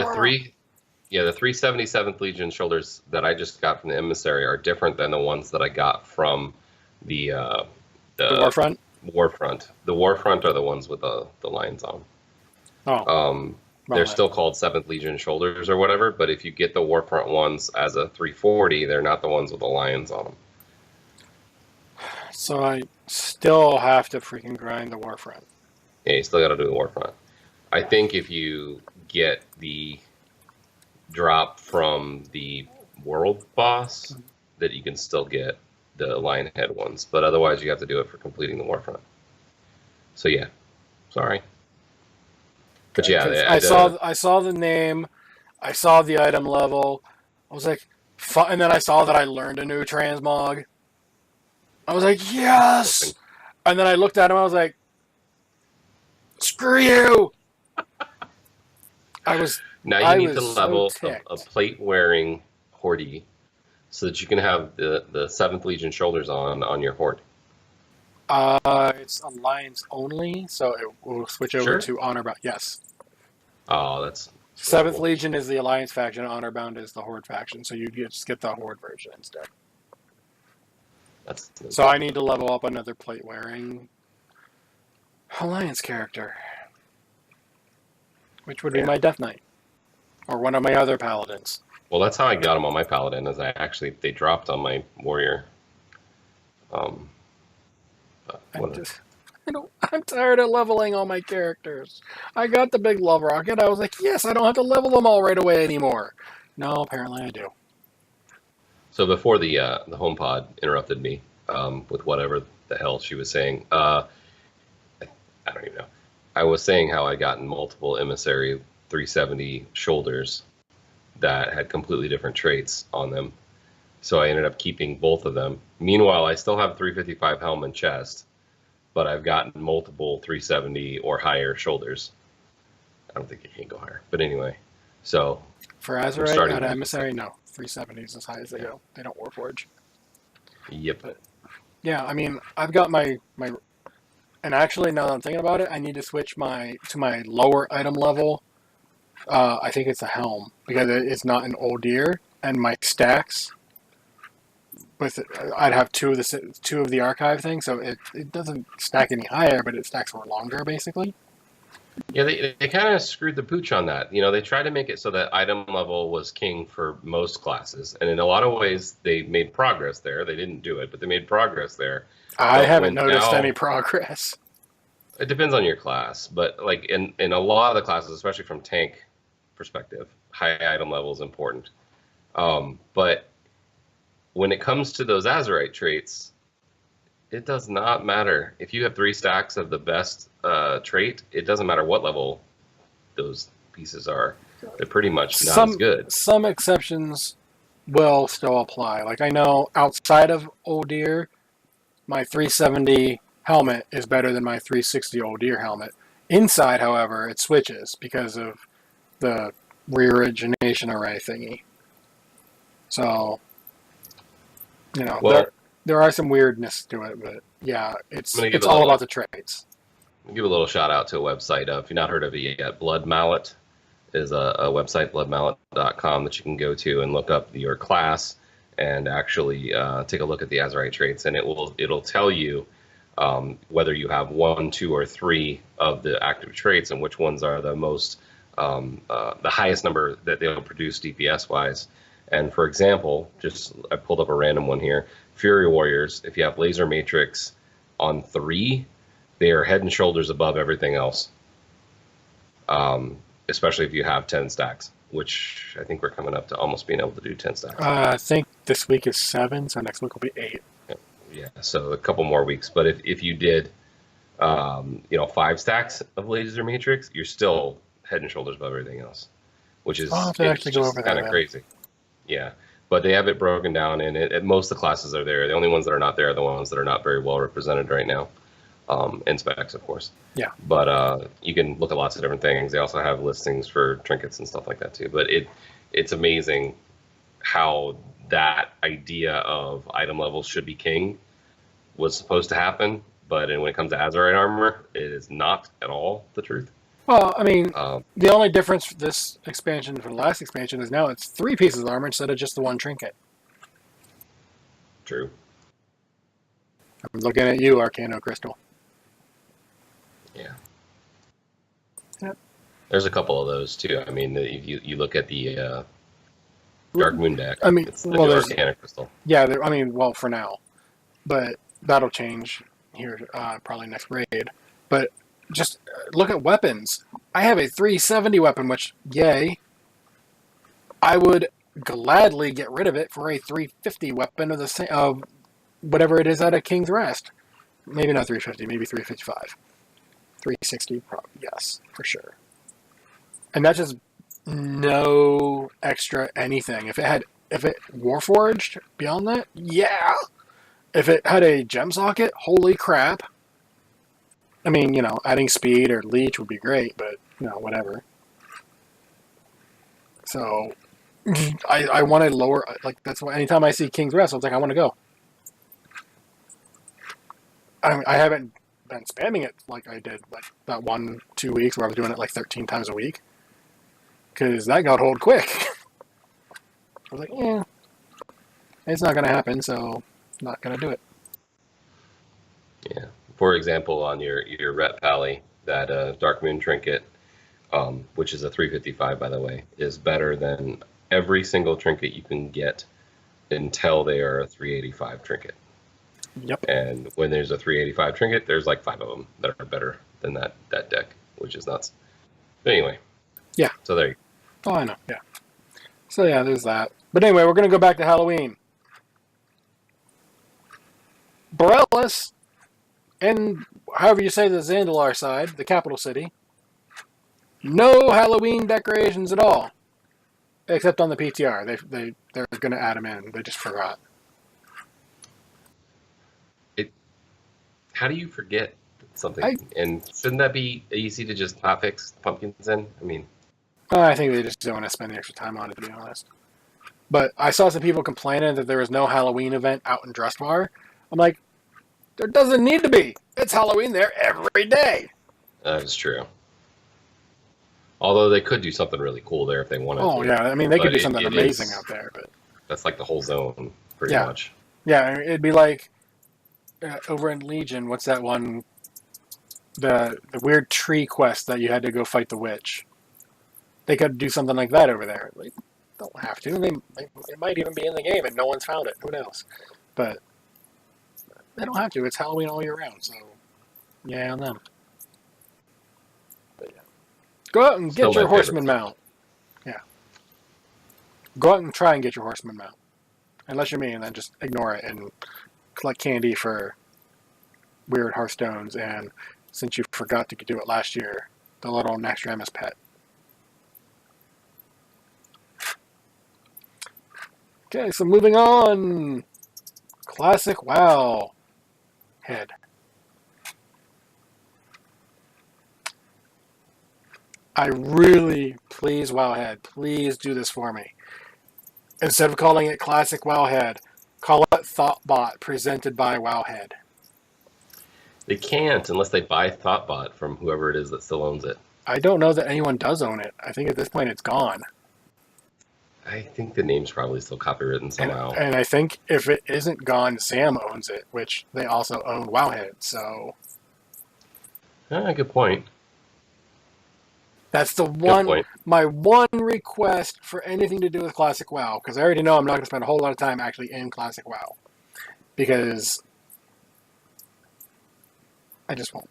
[SPEAKER 3] 377th Legion shoulders that I just got from the emissary are different than the ones that I got from the
[SPEAKER 2] Warfront.
[SPEAKER 3] Warfront. The Warfront are the ones with the lions on.
[SPEAKER 2] Oh.
[SPEAKER 3] They're still called 7th Legion shoulders or whatever, but if you get the Warfront ones as a 340, they're not the ones with the lions on them.
[SPEAKER 2] So I still have to freaking grind the Warfront.
[SPEAKER 3] Yeah, you still got to do the Warfront. I think if you get the drop from the world boss, that you can still get the lion head ones, but otherwise you have to do it for completing the Warfront. So yeah, sorry. But yeah,
[SPEAKER 2] I saw the name, I saw the item level. I was like, and then I saw that I learned a new transmog. I was like, yes. And then I looked at him. I was like, screw you.
[SPEAKER 3] Now you need to level a plate wearing horde so that you can have the 7th Legion shoulders on your horde.
[SPEAKER 2] It's Alliance only, so it will switch over to Honorbound. Yes.
[SPEAKER 3] Oh, that's
[SPEAKER 2] 7th Legion is the Alliance faction. Honorbound is the Horde faction, so you just get the Horde version instead. So I need to level up another plate wearing Alliance character, which would be my Death Knight or one of my other paladins.
[SPEAKER 3] Well, that's how I got them on my paladin. Is they dropped on my warrior.
[SPEAKER 2] I'm tired of leveling all my characters. I got the big love rocket. I was like, yes, I don't have to level them all right away anymore. No, apparently I do.
[SPEAKER 3] So before the HomePod interrupted me with whatever the hell she was saying, I don't even know. I was saying how I gotten multiple emissary 370 shoulders that had completely different traits on them. So I ended up keeping both of them. Meanwhile, I still have 355 helm and chest, but I've gotten multiple 370 or higher shoulders. I don't think it can go higher, but anyway. So
[SPEAKER 2] for Azerite out of emissary, no, 370 is as high as they go. They don't Warforge.
[SPEAKER 3] Yep.
[SPEAKER 2] But yeah, I mean, I've got my, and actually now that I'm thinking about it, I need to switch to my lower item level. I think it's a helm because it's not an old deer, and my stacks. I'd have two of the archive things, so it doesn't stack any higher, but it stacks more longer, basically.
[SPEAKER 3] Yeah, they kind of screwed the pooch on that. You know, they tried to make it so that item level was king for most classes, and in a lot of ways, they made progress there. They didn't do it, but they made progress there.
[SPEAKER 2] I haven't noticed any progress.
[SPEAKER 3] It depends on your class, but like in a lot of the classes, especially from tank perspective, high item level is important. But when it comes to those Azerite traits, it does not matter. If you have 3 stacks of the best trait, it doesn't matter what level those pieces are. They're pretty much not as good.
[SPEAKER 2] Some exceptions will still apply. Like I know outside of Old Deer, my 370 helmet is better than my 360 Old Deer helmet. Inside, however, it switches because of the reorigination array thingy. So, you know,
[SPEAKER 3] well,
[SPEAKER 2] there are some weirdness to it, but yeah, it's all about the traits.
[SPEAKER 3] I'll give a little shout out to a website. If you've not heard of it yet, Blood Mallet is a website, bloodmallet.com, that you can go to and look up your class and actually take a look at the Azerite traits, and it'll tell you whether you have 1, 2, or 3 of the active traits and which ones are the most the highest number that they'll produce DPS wise. And for example, I pulled up a random one here. Fury Warriors, if you have Laser Matrix on 3, they are head and shoulders above everything else. Especially if you have 10 stacks, which I think we're coming up to almost being able to do 10 stacks.
[SPEAKER 2] I think this week is 7, so next week will be 8.
[SPEAKER 3] Yeah, so a couple more weeks. But if you did, 5 stacks of Laser Matrix, you're still head and shoulders above everything else, which is kind of crazy. Yeah, but they have it broken down, and most of the classes are there. The only ones that are not there are the ones that are not very well represented right now. And specs, of course.
[SPEAKER 2] Yeah.
[SPEAKER 3] But you can look at lots of different things. They also have listings for trinkets and stuff like that too. But it's amazing how that idea of item levels should be king was supposed to happen. But when it comes to Azerite armor, it is not at all the truth.
[SPEAKER 2] Well, I mean, the only difference for this expansion from the last expansion is now it's 3 pieces of armor instead of just the 1 trinket.
[SPEAKER 3] True.
[SPEAKER 2] I'm looking at you, Arcano Crystal.
[SPEAKER 3] Yeah.
[SPEAKER 2] Yep.
[SPEAKER 3] There's a couple of those too. I mean, if you look at the Dark Moon deck,
[SPEAKER 2] I mean,
[SPEAKER 3] it's the new Arcana Crystal.
[SPEAKER 2] Yeah, for now. But that'll change here probably next raid. But just look at weapons. I have a 370 weapon, which, yay. I would gladly get rid of it for a 350 weapon of the same of whatever it is out of King's Rest. Maybe not 350, maybe 355. 360, probably, yes, for sure. And that's just no extra anything. If it Warforged beyond that, yeah. If it had a gem socket, holy crap. I mean, adding speed or leech would be great, but, whatever. So, I want to lower, that's why anytime I see King's Rest, I was like, I want to go. I haven't been spamming it like I did that 1-2 weeks where I was doing it 13 times a week. Because that got old quick. I was like, yeah, it's not going to happen, so not going to do it.
[SPEAKER 3] Yeah. For example, on your Rep Pally, that Dark Moon trinket, which is a 355, by the way, is better than every single trinket you can get until they are a 385 trinket.
[SPEAKER 2] Yep.
[SPEAKER 3] And when there's a 385 trinket, there's 5 of them that are better than that deck, which is nuts. But anyway.
[SPEAKER 2] Yeah.
[SPEAKER 3] So there you go.
[SPEAKER 2] Oh, I know. Yeah. So yeah, there's that. But anyway, we're going to go back to Halloween. Borellis, and however you say the Zandalar side, the capital city, no Halloween decorations at all. Except on the PTR. They're going to add them in. They just forgot.
[SPEAKER 3] How do you forget something? And shouldn't that be easy to just hotfix pumpkins in? I mean,
[SPEAKER 2] I think they just don't want to spend the extra time on it, to be honest. But I saw some people complaining that there was no Halloween event out in Drustvar. I'm like, there doesn't need to be. It's Halloween there every day.
[SPEAKER 3] That is true. Although they could do something really cool there if they wanted to.
[SPEAKER 2] Oh, yeah. I mean, they could do something amazing out there. But
[SPEAKER 3] that's the whole zone, pretty much.
[SPEAKER 2] Yeah, it'd be like over in Legion, what's that one? The weird tree quest that you had to go fight the witch. They could do something like that over there. They don't have to. They might even be in the game and no one's found it. Who knows? But they don't have to. It's Halloween all year round, so yeah on them. But yeah. Go out and get your horseman mount. Yeah. Go out and try and get your horseman mount. Unless you're me, and then just ignore it and collect candy for weird Hearthstones, and since you forgot to do it last year, the little Naxxramas pet. Okay, so moving on. Classic WoW head. I really, please, Wowhead, please do this for me. Instead of calling it Classic Wowhead, call it ThoughtBot presented by Wowhead.
[SPEAKER 3] They can't unless they buy ThoughtBot from whoever it is that still owns it.
[SPEAKER 2] I don't know that anyone does own it. I think at this point it's gone.
[SPEAKER 3] I think the name's probably still copywritten somehow.
[SPEAKER 2] And I think if it isn't gone, Sam owns it, which they also own Wowhead, so...
[SPEAKER 3] Good point.
[SPEAKER 2] That's the
[SPEAKER 3] Good point.
[SPEAKER 2] my one request for anything to do with Classic WoW, because I already know I'm not going to spend a whole lot of time actually in Classic WoW, because I just won't.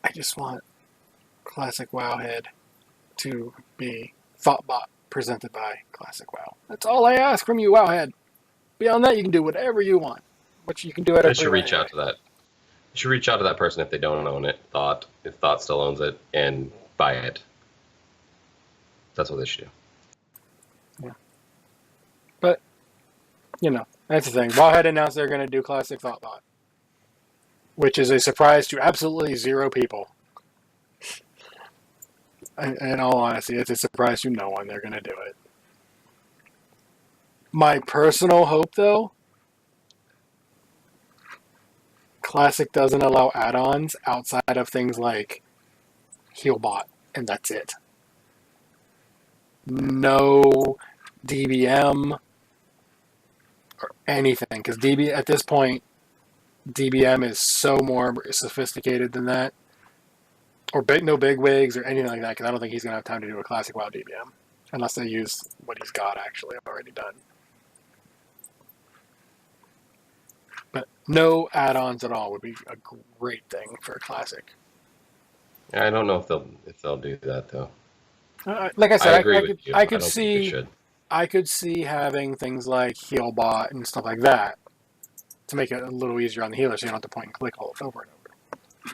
[SPEAKER 2] I just want Classic Wowhead to be Thoughtbot presented by Classic WoW. That's all I ask from you, Wowhead. Beyond that, you can do whatever you want, which you can do at
[SPEAKER 3] I
[SPEAKER 2] every
[SPEAKER 3] should reach
[SPEAKER 2] anyway.
[SPEAKER 3] out to that. You should reach out to that person if they don't own it. If Thought still owns it, and buy it. That's what they should do.
[SPEAKER 2] Yeah. But, you know, that's the thing. Wowhead announced they're going to do Classic Thoughtbot, which is a surprise to absolutely zero people. In all honesty, it's a surprise to no one. They're going to do it. My personal hope, though, Classic doesn't allow add-ons outside of things like Healbot, and that's it. No DBM or anything, because at this point, DBM is so more sophisticated than that. Or no big wigs or anything like that, because I don't think he's going to have time to do a Classic WoW DBM. Unless they use what he's got actually already done. But no add-ons at all would be a great thing for a Classic.
[SPEAKER 3] Yeah, I don't know if they'll do that though.
[SPEAKER 2] Like I said,
[SPEAKER 3] I agree with you.
[SPEAKER 2] I could
[SPEAKER 3] don't think they
[SPEAKER 2] see
[SPEAKER 3] should.
[SPEAKER 2] I could see having things like Healbot and stuff like that to make it a little easier on the healer, so you don't have to point and click all over and over.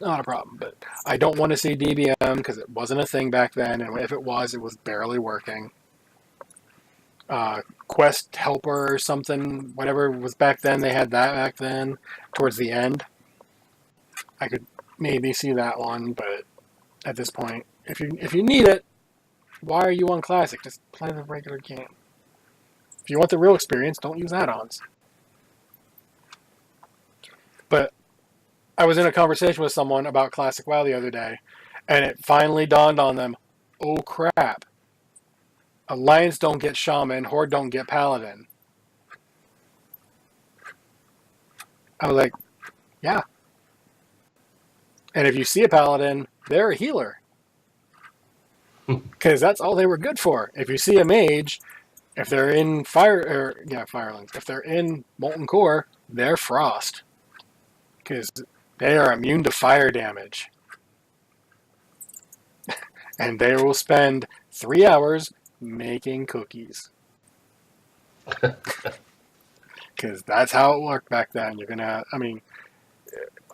[SPEAKER 2] Not a problem, but I don't want to see DBM because it wasn't a thing back then, and if it was barely working. Quest Helper or something, whatever was back then, they had that back then towards the end. I could maybe see that one, but at this point, if you need it, why are you on Classic? Just play the regular game. If you want the real experience, don't use add-ons. But I was in a conversation with someone about Classic WoW the other day, and it finally dawned on them, oh crap, Alliance don't get Shaman, Horde don't get Paladin. I was like, yeah. And if you see a Paladin, they're a healer. Because that's all they were good for. If you see a Mage, if they're in Firelings, if they're in Molten Core, they're Frost. Because they are immune to fire damage. And they will spend 3 hours making cookies. Because that's how it worked back then.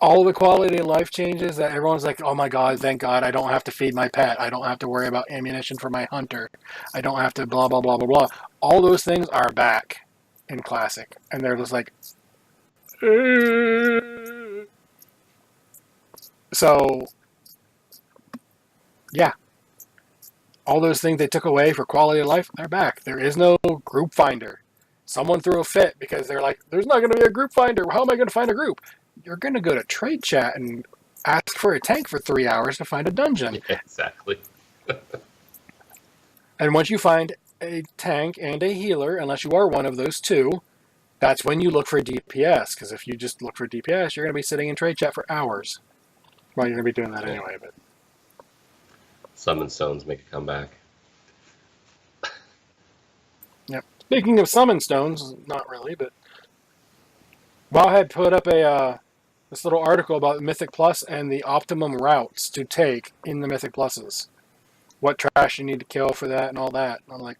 [SPEAKER 2] All the quality of life changes that everyone's like, oh my god, thank god, I don't have to feed my pet. I don't have to worry about ammunition for my hunter. I don't have to blah, blah, blah, blah, blah. All those things are back in Classic. And they're just like, So, yeah. All those things they took away for quality of life, they're back. There is no group finder. Someone threw a fit because they're like, there's not going to be a group finder. How am I going to find a group? You're going to go to trade chat and ask for a tank for 3 hours to find a dungeon.
[SPEAKER 3] Yeah, exactly.
[SPEAKER 2] And once you find a tank and a healer, unless you are one of those two, that's when you look for DPS. Because if you just look for DPS, you're going to be sitting in trade chat for hours. Well, you're going to be doing that anyway, but...
[SPEAKER 3] Summon stones make a comeback.
[SPEAKER 2] Yep. Speaking of summon stones, not really, but... Wowhead put up this little article about Mythic Plus and the optimum routes to take in the Mythic Pluses. What trash you need to kill for that and all that. And I'm like,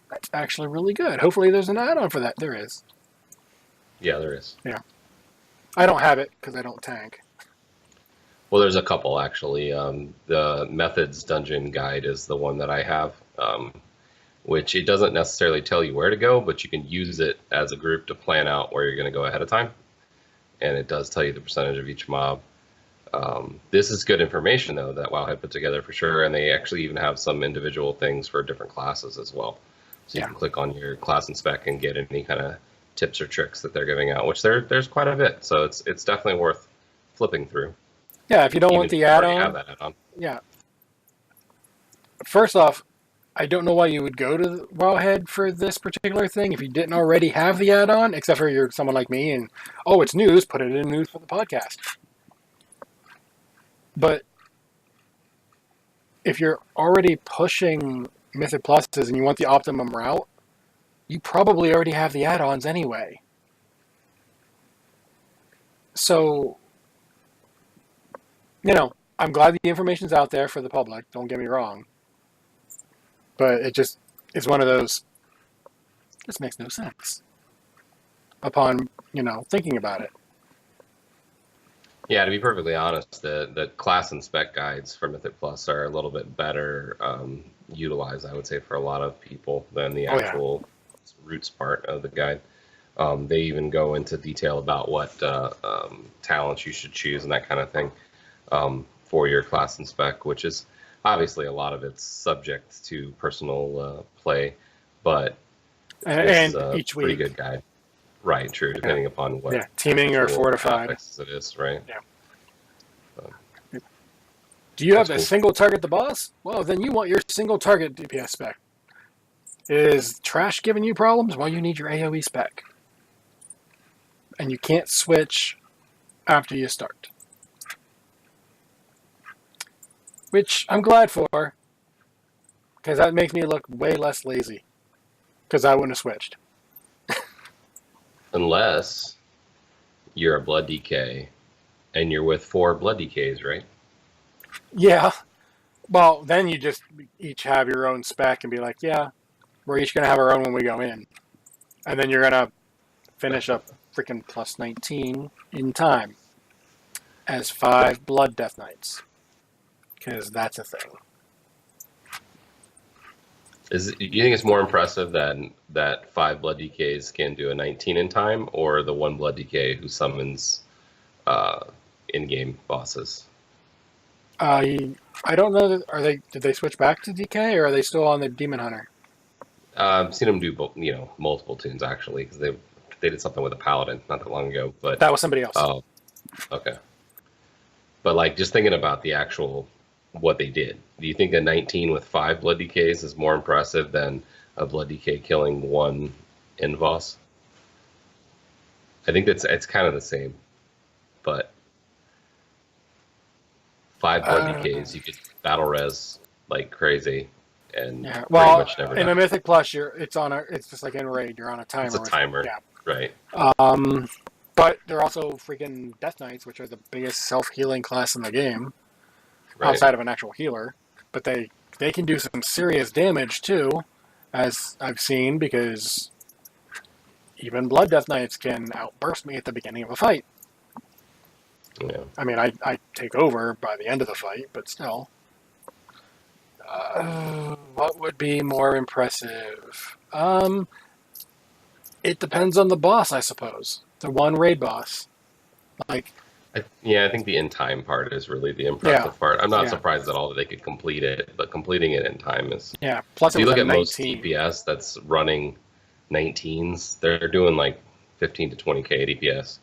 [SPEAKER 2] that's actually really good. Hopefully there's an add-on for that. There is.
[SPEAKER 3] Yeah, there is.
[SPEAKER 2] Yeah. I don't have it because I don't tank.
[SPEAKER 3] Well, there's a couple actually. The Methods Dungeon Guide is the one that I have, which it doesn't necessarily tell you where to go, but you can use it as a group to plan out where you're going to go ahead of time. And it does tell you the percentage of each mob. This is good information, though, that WoW had put together for sure. And they actually even have some individual things for different classes as well. So you can click on your class and spec and get any kind of tips or tricks that they're giving out, which there's quite a bit. So it's definitely worth flipping through.
[SPEAKER 2] Yeah, if you don't want the add-on.
[SPEAKER 3] Have that add-on.
[SPEAKER 2] Yeah. First off, I don't know why you would go to Wowhead for this particular thing if you didn't already have the add-on, except for you're someone like me and, oh, it's news, put it in news for the podcast. But if you're already pushing Mythic Pluses and you want the optimum route, you probably already have the add-ons anyway. So, I'm glad the information's out there for the public, don't get me wrong. But it's one of those, this makes no sense upon, thinking about it.
[SPEAKER 3] Yeah, to be perfectly honest, the class and spec guides for Mythic Plus are a little bit better utilized, I would say, for a lot of people than the actual roots part of the guide. They even go into detail about what talents you should choose and that kind of thing for your class and spec, which is obviously a lot of it's subject to personal play, but
[SPEAKER 2] and each
[SPEAKER 3] pretty
[SPEAKER 2] week,
[SPEAKER 3] good guide. Right, true, depending upon what
[SPEAKER 2] teaming or fortified
[SPEAKER 3] it is, right?
[SPEAKER 2] Yeah. Do you have a single target the boss? Well, then you want your single target DPS spec. Is trash giving you problems? Well, you need your AoE spec. And you can't switch after you start. Which I'm glad for, because that makes me look way less lazy. Because I wouldn't have switched.
[SPEAKER 3] Unless you're a Blood DK and you're with 4 Blood DKs, right?
[SPEAKER 2] Yeah. Well, then you just each have your own spec and be like, yeah, we're each going to have our own when we go in. And then you're going to finish up freaking plus 19 in time as 5 Blood Death Knights. Because that's a thing.
[SPEAKER 3] Do you think it's more impressive that 5 Blood DKs can do a 19 in time, or the 1 Blood DK who summons in-game bosses?
[SPEAKER 2] I don't know. Did they switch back to DK, or are they still on the Demon Hunter?
[SPEAKER 3] I've seen them do multiple tunes actually, because they did something with a Paladin not that long ago. But
[SPEAKER 2] that was somebody else.
[SPEAKER 3] Oh, okay. But like, just thinking about the actual what they did, do you think a 19 with 5 Blood DKs is more impressive than a Blood DK killing 1 Invoss? I think it's kind of the same, but 5 Blood DKs, you could battle res like crazy, and pretty much never
[SPEAKER 2] in
[SPEAKER 3] die.
[SPEAKER 2] a Mythic Plus, it's just like in Raid, you're on a timer.
[SPEAKER 3] It's a timer, right?
[SPEAKER 2] But they're also freaking Death Knights, which are the biggest self-healing class in the game. Right. Outside of an actual healer, but they can do some serious damage too, as I've seen, because even Blood Death Knights can outburst me at the beginning of a fight.
[SPEAKER 3] Yeah.
[SPEAKER 2] I mean, I take over by the end of the fight, but still. What would be more impressive? It depends on the boss, I suppose. The one raid boss, like.
[SPEAKER 3] I think the in-time part is really the impressive part. I'm not surprised at all that they could complete it, but completing it in time is...
[SPEAKER 2] Yeah, plus
[SPEAKER 3] if you look at most DPS that's running 19s, they're doing like 15 to 20k DPS.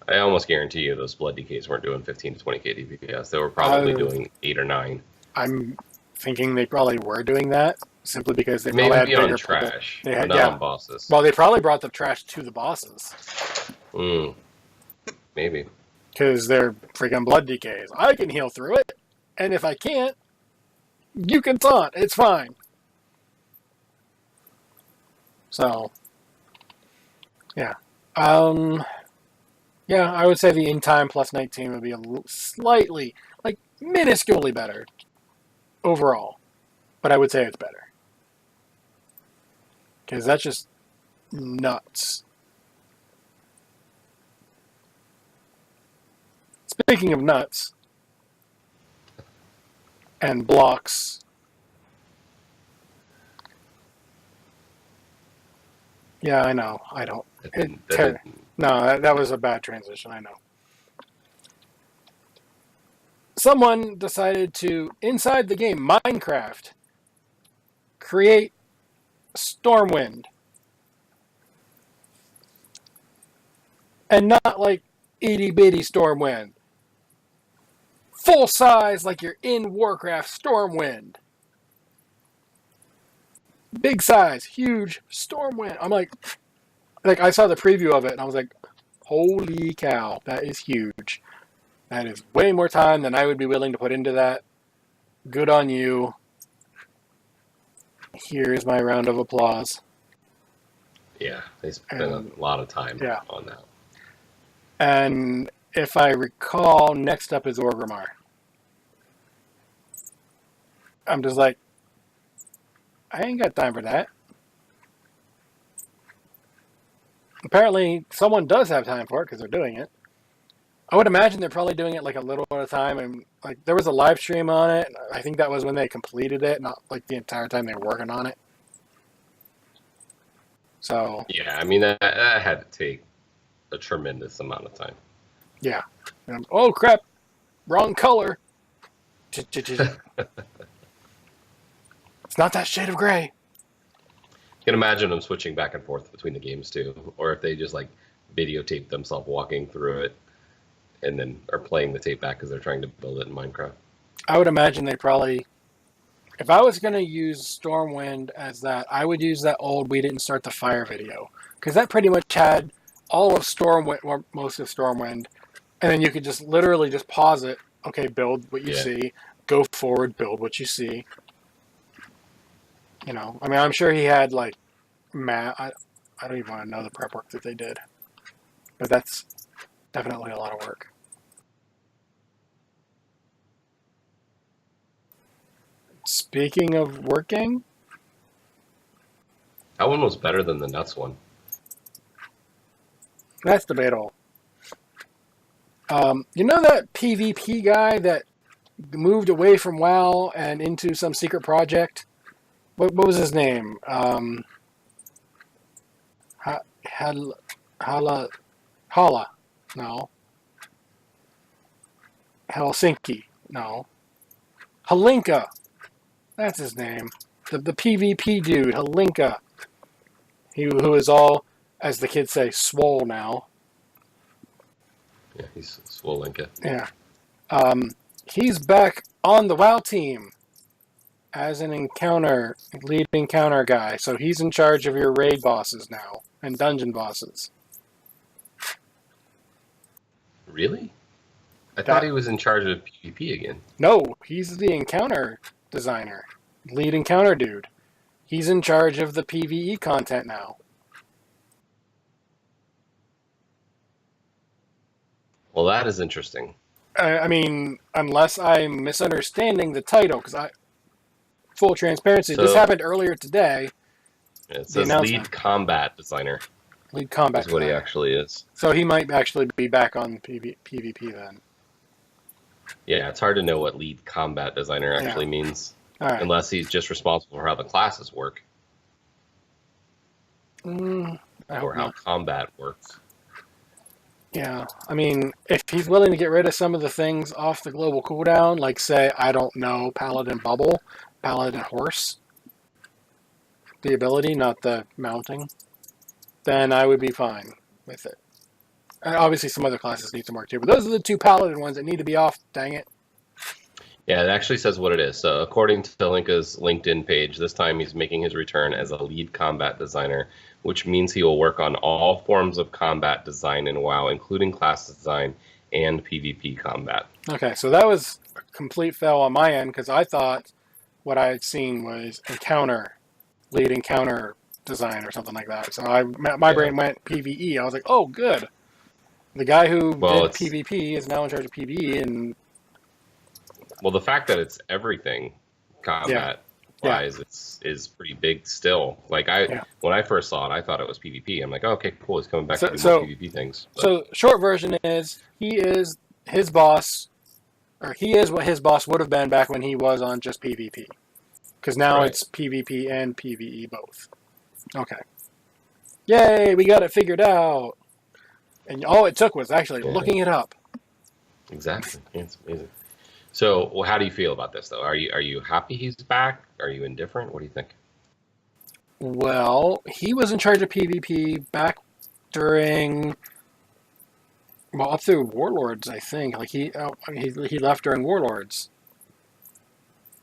[SPEAKER 3] I almost guarantee you those Blood DKs weren't doing 15 to 20k DPS. They were probably doing 8 or 9.
[SPEAKER 2] I'm thinking they probably were doing that, simply because they
[SPEAKER 3] maybe
[SPEAKER 2] probably had
[SPEAKER 3] on trash, not on bosses.
[SPEAKER 2] Well, they probably brought the trash to the bosses.
[SPEAKER 3] Maybe.
[SPEAKER 2] Because they're freaking Blood DKs. I can heal through it, and if I can't, you can taunt. It's fine. So, yeah. Yeah, I would say the in-time plus 19 would be slightly, like, minusculely better overall. But I would say it's better. Because that's just nuts. Speaking of nuts and blocks, yeah, I know. I don't. No, that was a bad transition. I know. Someone decided to, inside the game Minecraft, create stormwind, and not like itty bitty stormwind. Full size, like you're in Warcraft Stormwind. Big size, huge Stormwind. I'm like I saw the preview of it and I was like, holy cow, that is huge. That is way more time than I would be willing to put into that. Good on you. Here's my round of applause.
[SPEAKER 3] Yeah, they spent a lot of time on that.
[SPEAKER 2] And if I recall, next up is Orgrimmar. I'm just like, I ain't got time for that. Apparently, someone does have time for it because they're doing it. I would imagine they're probably doing it like a little at a time. And like there was a live stream on it. I think that was when they completed it, not like the entire time they were working on it. So
[SPEAKER 3] yeah, I mean that had to take a tremendous amount of time.
[SPEAKER 2] Yeah. Oh crap! Wrong color. It's not that shade of gray.
[SPEAKER 3] You can imagine them switching back and forth between the games too, or if they just like videotape themselves walking through it, and then are playing the tape back because they're trying to build it in Minecraft.
[SPEAKER 2] I would imagine they probably. If I was going to use Stormwind as that, I would use that old "We Didn't Start the Fire" video because that pretty much had all of Stormwind, or most of Stormwind, and then you could just literally just pause it. Okay, build what you see. Go forward, build what you see. You know, I mean, I'm sure he had like I don't even want to know the prep work that they did, but that's definitely a lot of work. Speaking of working,
[SPEAKER 3] that one was better than the Nuts one.
[SPEAKER 2] That's debatable. You know that PvP guy that moved away from WoW and into some secret project? What was his name? Hala? No. Helsinki? No. Halinka. That's his name. The PvP dude, Halinka. Who is all, as the kids say, swole now.
[SPEAKER 3] Yeah, he's Swolenka.
[SPEAKER 2] Yeah. He's back on the WoW team as an lead encounter guy. So he's in charge of your raid bosses now and dungeon bosses.
[SPEAKER 3] Really? I thought he was in charge of PvP again.
[SPEAKER 2] No, he's the encounter designer, lead encounter dude. He's in charge of the PvE content now.
[SPEAKER 3] Well, that is interesting.
[SPEAKER 2] I mean, unless I'm misunderstanding the title, because full transparency, this happened earlier today.
[SPEAKER 3] It says lead combat designer.
[SPEAKER 2] Lead combat
[SPEAKER 3] is what he actually is.
[SPEAKER 2] So he might actually be back on PvP then.
[SPEAKER 3] Yeah, it's hard to know what lead combat designer actually means.
[SPEAKER 2] Right.
[SPEAKER 3] Unless he's just responsible for how the classes work.
[SPEAKER 2] Or
[SPEAKER 3] how combat works.
[SPEAKER 2] Yeah, I mean, if he's willing to get rid of some of the things off the global cooldown, like say, I don't know, Paladin Bubble, Paladin Horse, the ability, not the mounting, then I would be fine with it. And obviously some other classes need some work too, but those are the two Paladin ones that need to be off, dang it.
[SPEAKER 3] Yeah, it actually says what it is. So according to Linka's LinkedIn page, this time he's making his return as a lead combat designer, which means he will work on all forms of combat design in WoW, including class design and PvP combat. Okay,
[SPEAKER 2] so that was a complete fail on my end, because I thought what I had seen was lead encounter design or something like that. So my brain went PvE. I was like, oh, good. The guy who did PvP is now in charge of PvE, and
[SPEAKER 3] well, the fact that it's everything combat-wise is pretty big still. Like when I first saw it, I thought it was PvP. I'm like, oh, okay, cool. He's coming back to do more PvP things. But.
[SPEAKER 2] So short version is he is his boss, or he is what his boss would have been back when he was on just PvP. Because now it's PvP and PvE both. Okay. Yay, we got it figured out. And all it took was actually looking it up.
[SPEAKER 3] Exactly. Yeah, it's amazing. So, how do you feel about this, though? Are you happy he's back? Are you indifferent? What do you think?
[SPEAKER 2] Well, he was in charge of PvP back during, up through Warlords, I think. Like he left during Warlords.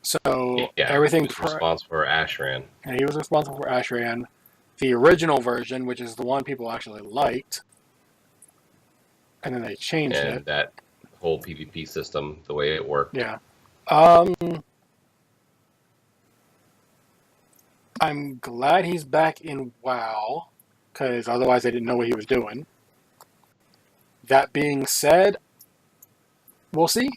[SPEAKER 2] So everything
[SPEAKER 3] he was responsible for Ashran.
[SPEAKER 2] And he was responsible for Ashran, the original version, which is the one people actually liked, and then they changed it.
[SPEAKER 3] And that whole PvP system, the way it worked.
[SPEAKER 2] Yeah. I'm glad he's back in WoW, because otherwise I didn't know what he was doing. That being said, we'll see.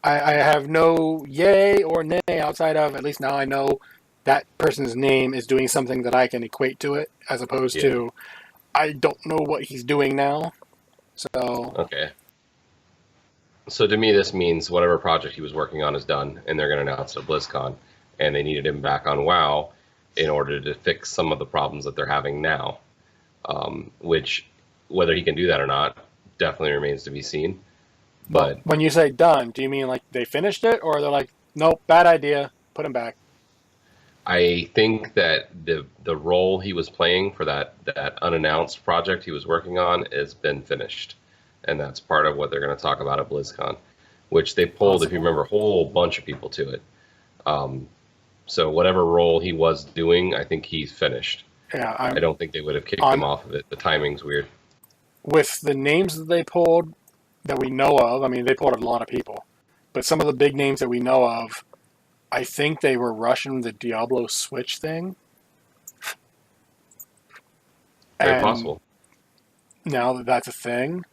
[SPEAKER 2] I have no yay or nay outside of, at least now I know that person's name is doing something that I can equate to it, as opposed to, I don't know what he's doing now. So.
[SPEAKER 3] Okay. So to me, this means whatever project he was working on is done, and they're going to announce it at BlizzCon. And they needed him back on WoW in order to fix some of the problems that they're having now. Which, whether he can do that or not, definitely remains to be seen. But
[SPEAKER 2] when you say done, do you mean like they finished it, or they're like, nope, bad idea, put him back?
[SPEAKER 3] I think that the role he was playing for that unannounced project he was working on has been finished. And that's part of what they're going to talk about at BlizzCon, which they pulled, if you remember, a whole bunch of people to it. So whatever role he was doing, I think he's finished.
[SPEAKER 2] Yeah,
[SPEAKER 3] I don't think they would have kicked him off of it. The timing's weird.
[SPEAKER 2] With the names that they pulled that we know of, I mean, they pulled a lot of people, but some of the big names that we know of, I think they were rushing the Diablo Switch thing.
[SPEAKER 3] Very possible.
[SPEAKER 2] Now that that's a thing.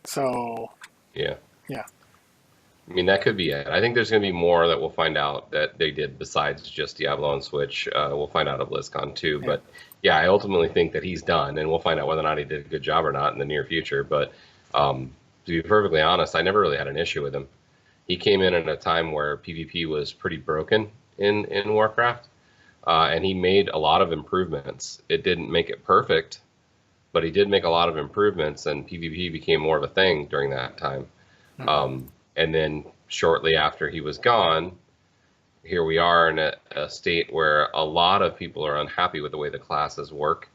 [SPEAKER 2] So.
[SPEAKER 3] Yeah.
[SPEAKER 2] Yeah.
[SPEAKER 3] I mean, that could be it. I think there's going to be more that we'll find out that they did besides just Diablo and Switch. We'll find out at BlizzCon too. Yeah. But yeah, I ultimately think that he's done, and we'll find out whether or not he did a good job or not in the near future. But to be perfectly honest, I never really had an issue with him. He came in at a time where PvP was pretty broken in Warcraft, and he made a lot of improvements. It didn't make it perfect, but he did make a lot of improvements, and PvP became more of a thing during that time. Mm-hmm. And then shortly after he was gone, here we are in a state where a lot of people are unhappy with the way the classes work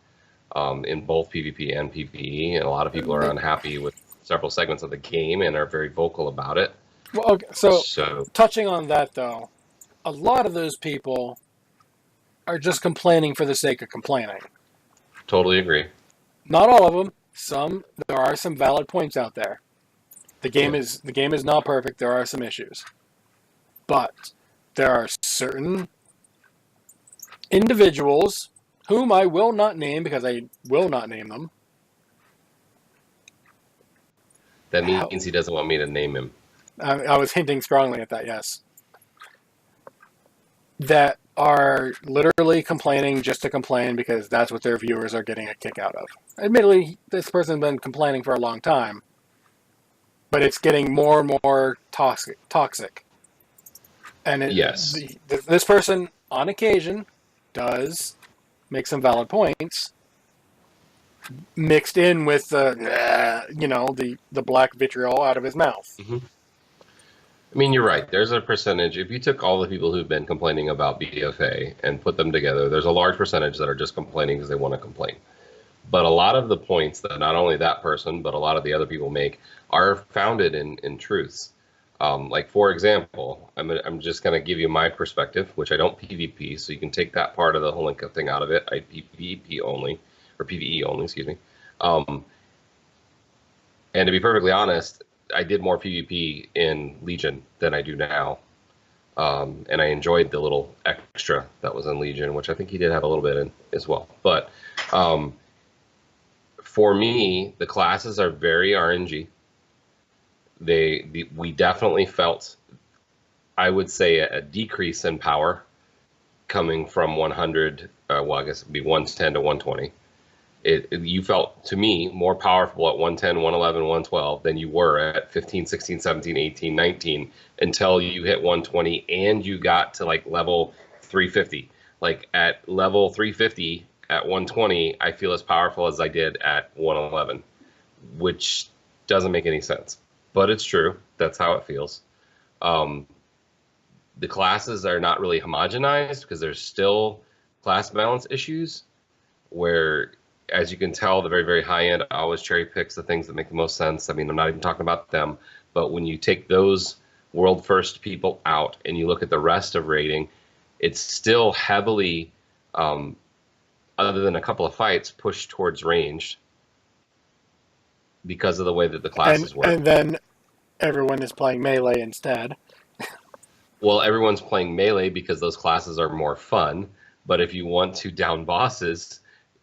[SPEAKER 3] in both PvP and PvE, and a lot of people are unhappy with several segments of the game and are very vocal about it.
[SPEAKER 2] Well, okay, so touching on that, though, a lot of those people are just complaining for the sake of complaining.
[SPEAKER 3] Totally agree.
[SPEAKER 2] Not all of them. There are some valid points out there. The game is not perfect. There are some issues. But there are certain individuals whom I will not name because I will not name them.
[SPEAKER 3] That means he doesn't want me to name him.
[SPEAKER 2] I was hinting strongly at that, yes. That are literally complaining just to complain because that's what their viewers are getting a kick out of. Admittedly, this person's been complaining for a long time, but it's getting more and more toxic. And this person, on occasion, does make some valid points, mixed in with the black vitriol out of his mouth.
[SPEAKER 3] Mm-hmm. I mean, you're right. There's a percentage. If you took all the people who've been complaining about BFA and put them together, there's a large percentage that are just complaining because they want to complain. But a lot of the points that not only that person, but a lot of the other people make are founded in truths. Like, for example, I'm just going to give you my perspective, which I don't PvP, so you can take that part of the whole thing out of it. I PvP only, or PvE only, excuse me. And to be perfectly honest, I did more PvP in Legion than I do now. And I enjoyed the little extra that was in Legion, which I think he did have a little bit in as well. But for me, the classes are very RNG. We definitely felt, I would say, a decrease in power coming from 100, I guess it'd be 110 to 120. You felt, to me, more powerful at 110, 111, 112 than you were at 15, 16, 17, 18, 19 until you hit 120 and you got to like level 350. Like at level 350 at 120, I feel as powerful as I did at 111, which doesn't make any sense. But it's true. That's how it feels. The classes are not really homogenized because there's still class balance issues where, as you can tell, the very, very high end always cherry picks the things that make the most sense. I mean, I'm not even talking about them. But when you take those world first people out and you look at the rest of rating, it's still heavily, other than a couple of fights, pushed towards ranged. because of the way that the classes work.
[SPEAKER 2] And then everyone is playing melee instead.
[SPEAKER 3] Well, everyone's playing melee because those classes are more fun. But if you want to down bosses,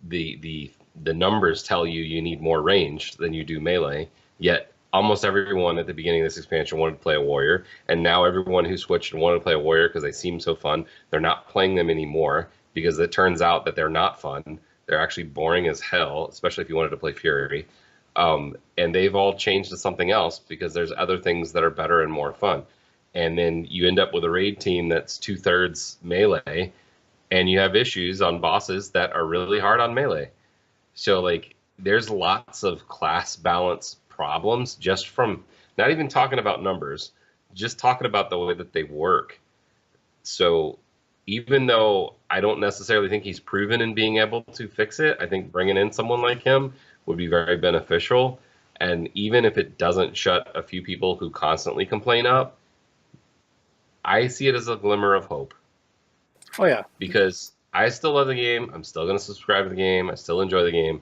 [SPEAKER 3] the numbers tell you need more range than you do melee. Yet almost everyone at the beginning of this expansion wanted to play a warrior, and now everyone who switched and wanted to play a warrior because they seem so fun, they're not playing them anymore because it turns out that they're not fun. They're actually boring as hell, especially if you wanted to play Fury. And they've all changed to something else because there's other things that are better and more fun. And then you end up with a raid team that's 2/3 melee, and you have issues on bosses that are really hard on melee. So, like, there's lots of class balance problems just from not even talking about numbers, just talking about the way that they work. So, even though I don't necessarily think he's proven in being able to fix it, I think bringing in someone like him would be very beneficial. And even if it doesn't shut a few people who constantly complain up, I see it as a glimmer of hope.
[SPEAKER 2] Oh, yeah.
[SPEAKER 3] Because I still love the game. I'm still going to subscribe to the game. I still enjoy the game.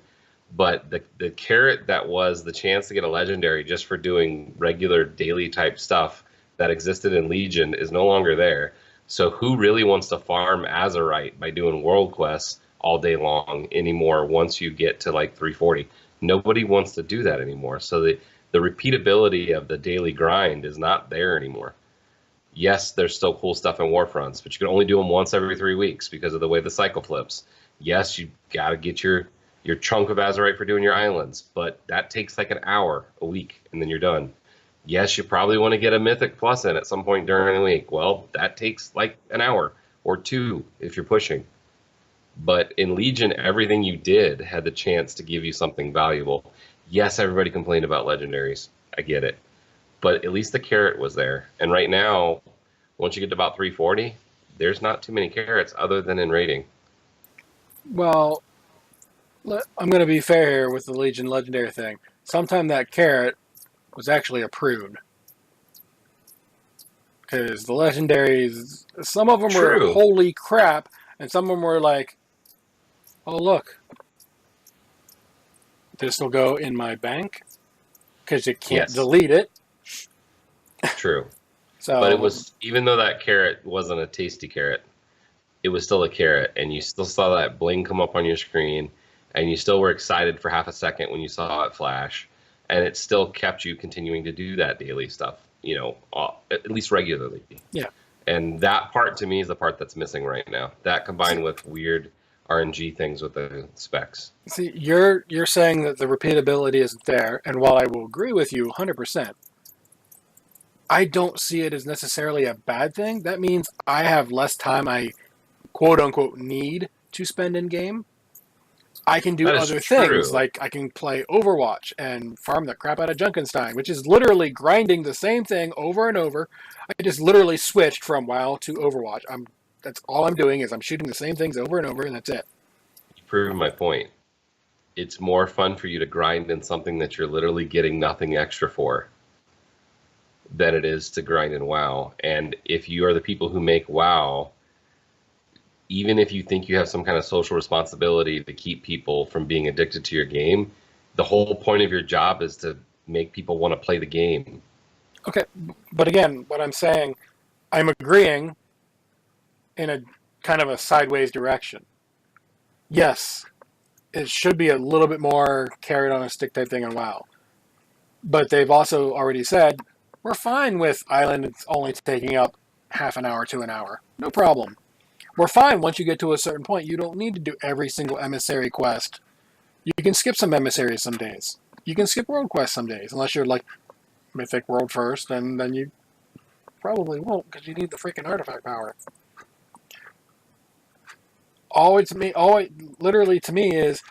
[SPEAKER 3] But the carrot that was the chance to get a legendary just for doing regular daily type stuff that existed in Legion is no longer there. So who really wants to farm Azerite by doing world quests all day long anymore once you get to like 340? Nobody wants to do that anymore. So the repeatability of the daily grind is not there anymore. Yes, there's still cool stuff in Warfronts, but you can only do them once every 3 weeks because of the way the cycle flips. Yes, you got to get your chunk of Azerite for doing your islands, but that takes like an hour a week, and then you're done. Yes, you probably want to get a Mythic Plus in at some point during the week. Well, that takes like an hour or two if you're pushing. But in Legion, everything you did had the chance to give you something valuable. Yes, everybody complained about legendaries. I get it. But at least the carrot was there. And right now, once you get to about 340, there's not too many carrots other than in raiding.
[SPEAKER 2] Well, I'm going to be fair here with the Legion Legendary thing. Sometime that carrot was actually a prune. Because the legendaries, some of them were holy crap, and some of them were like, oh, look. This will go in my bank, because you can't delete it.
[SPEAKER 3] True.
[SPEAKER 2] So,
[SPEAKER 3] but it was, even though that carrot wasn't a tasty carrot, it was still a carrot, and you still saw that bling come up on your screen, and you still were excited for half a second when you saw it flash, and it still kept you continuing to do that daily stuff, you know, at least regularly.
[SPEAKER 2] Yeah.
[SPEAKER 3] And that part, to me, is the part that's missing right now. That combined with weird RNG things with the specs.
[SPEAKER 2] See, you're saying that the repeatability isn't there, and while I will agree with you 100%, I don't see it as necessarily a bad thing. That means I have less time I quote-unquote need to spend in-game. I can do other things, like I can play Overwatch and farm the crap out of Junkenstein, which is literally grinding the same thing over and over. I just literally switched from WoW to Overwatch. That's all I'm doing is I'm shooting the same things over and over, and that's it.
[SPEAKER 3] You've proven my point. It's more fun for you to grind in something that you're literally getting nothing extra for than it is to grind in WoW. And if you are the people who make WoW, even if you think you have some kind of social responsibility to keep people from being addicted to your game, the whole point of your job is to make people want to play the game.
[SPEAKER 2] Okay, but again, what I'm saying, I'm agreeing in a kind of a sideways direction. Yes, it should be a little bit more carrot on a stick type thing in WoW. But they've also already said, we're fine with islands only taking up half an hour to an hour. No problem. We're fine once you get to a certain point. You don't need to do every single emissary quest. You can skip some emissaries some days. You can skip world quests some days, unless you're like Mythic World first, and then you probably won't because you need the freaking artifact power. Literally to me is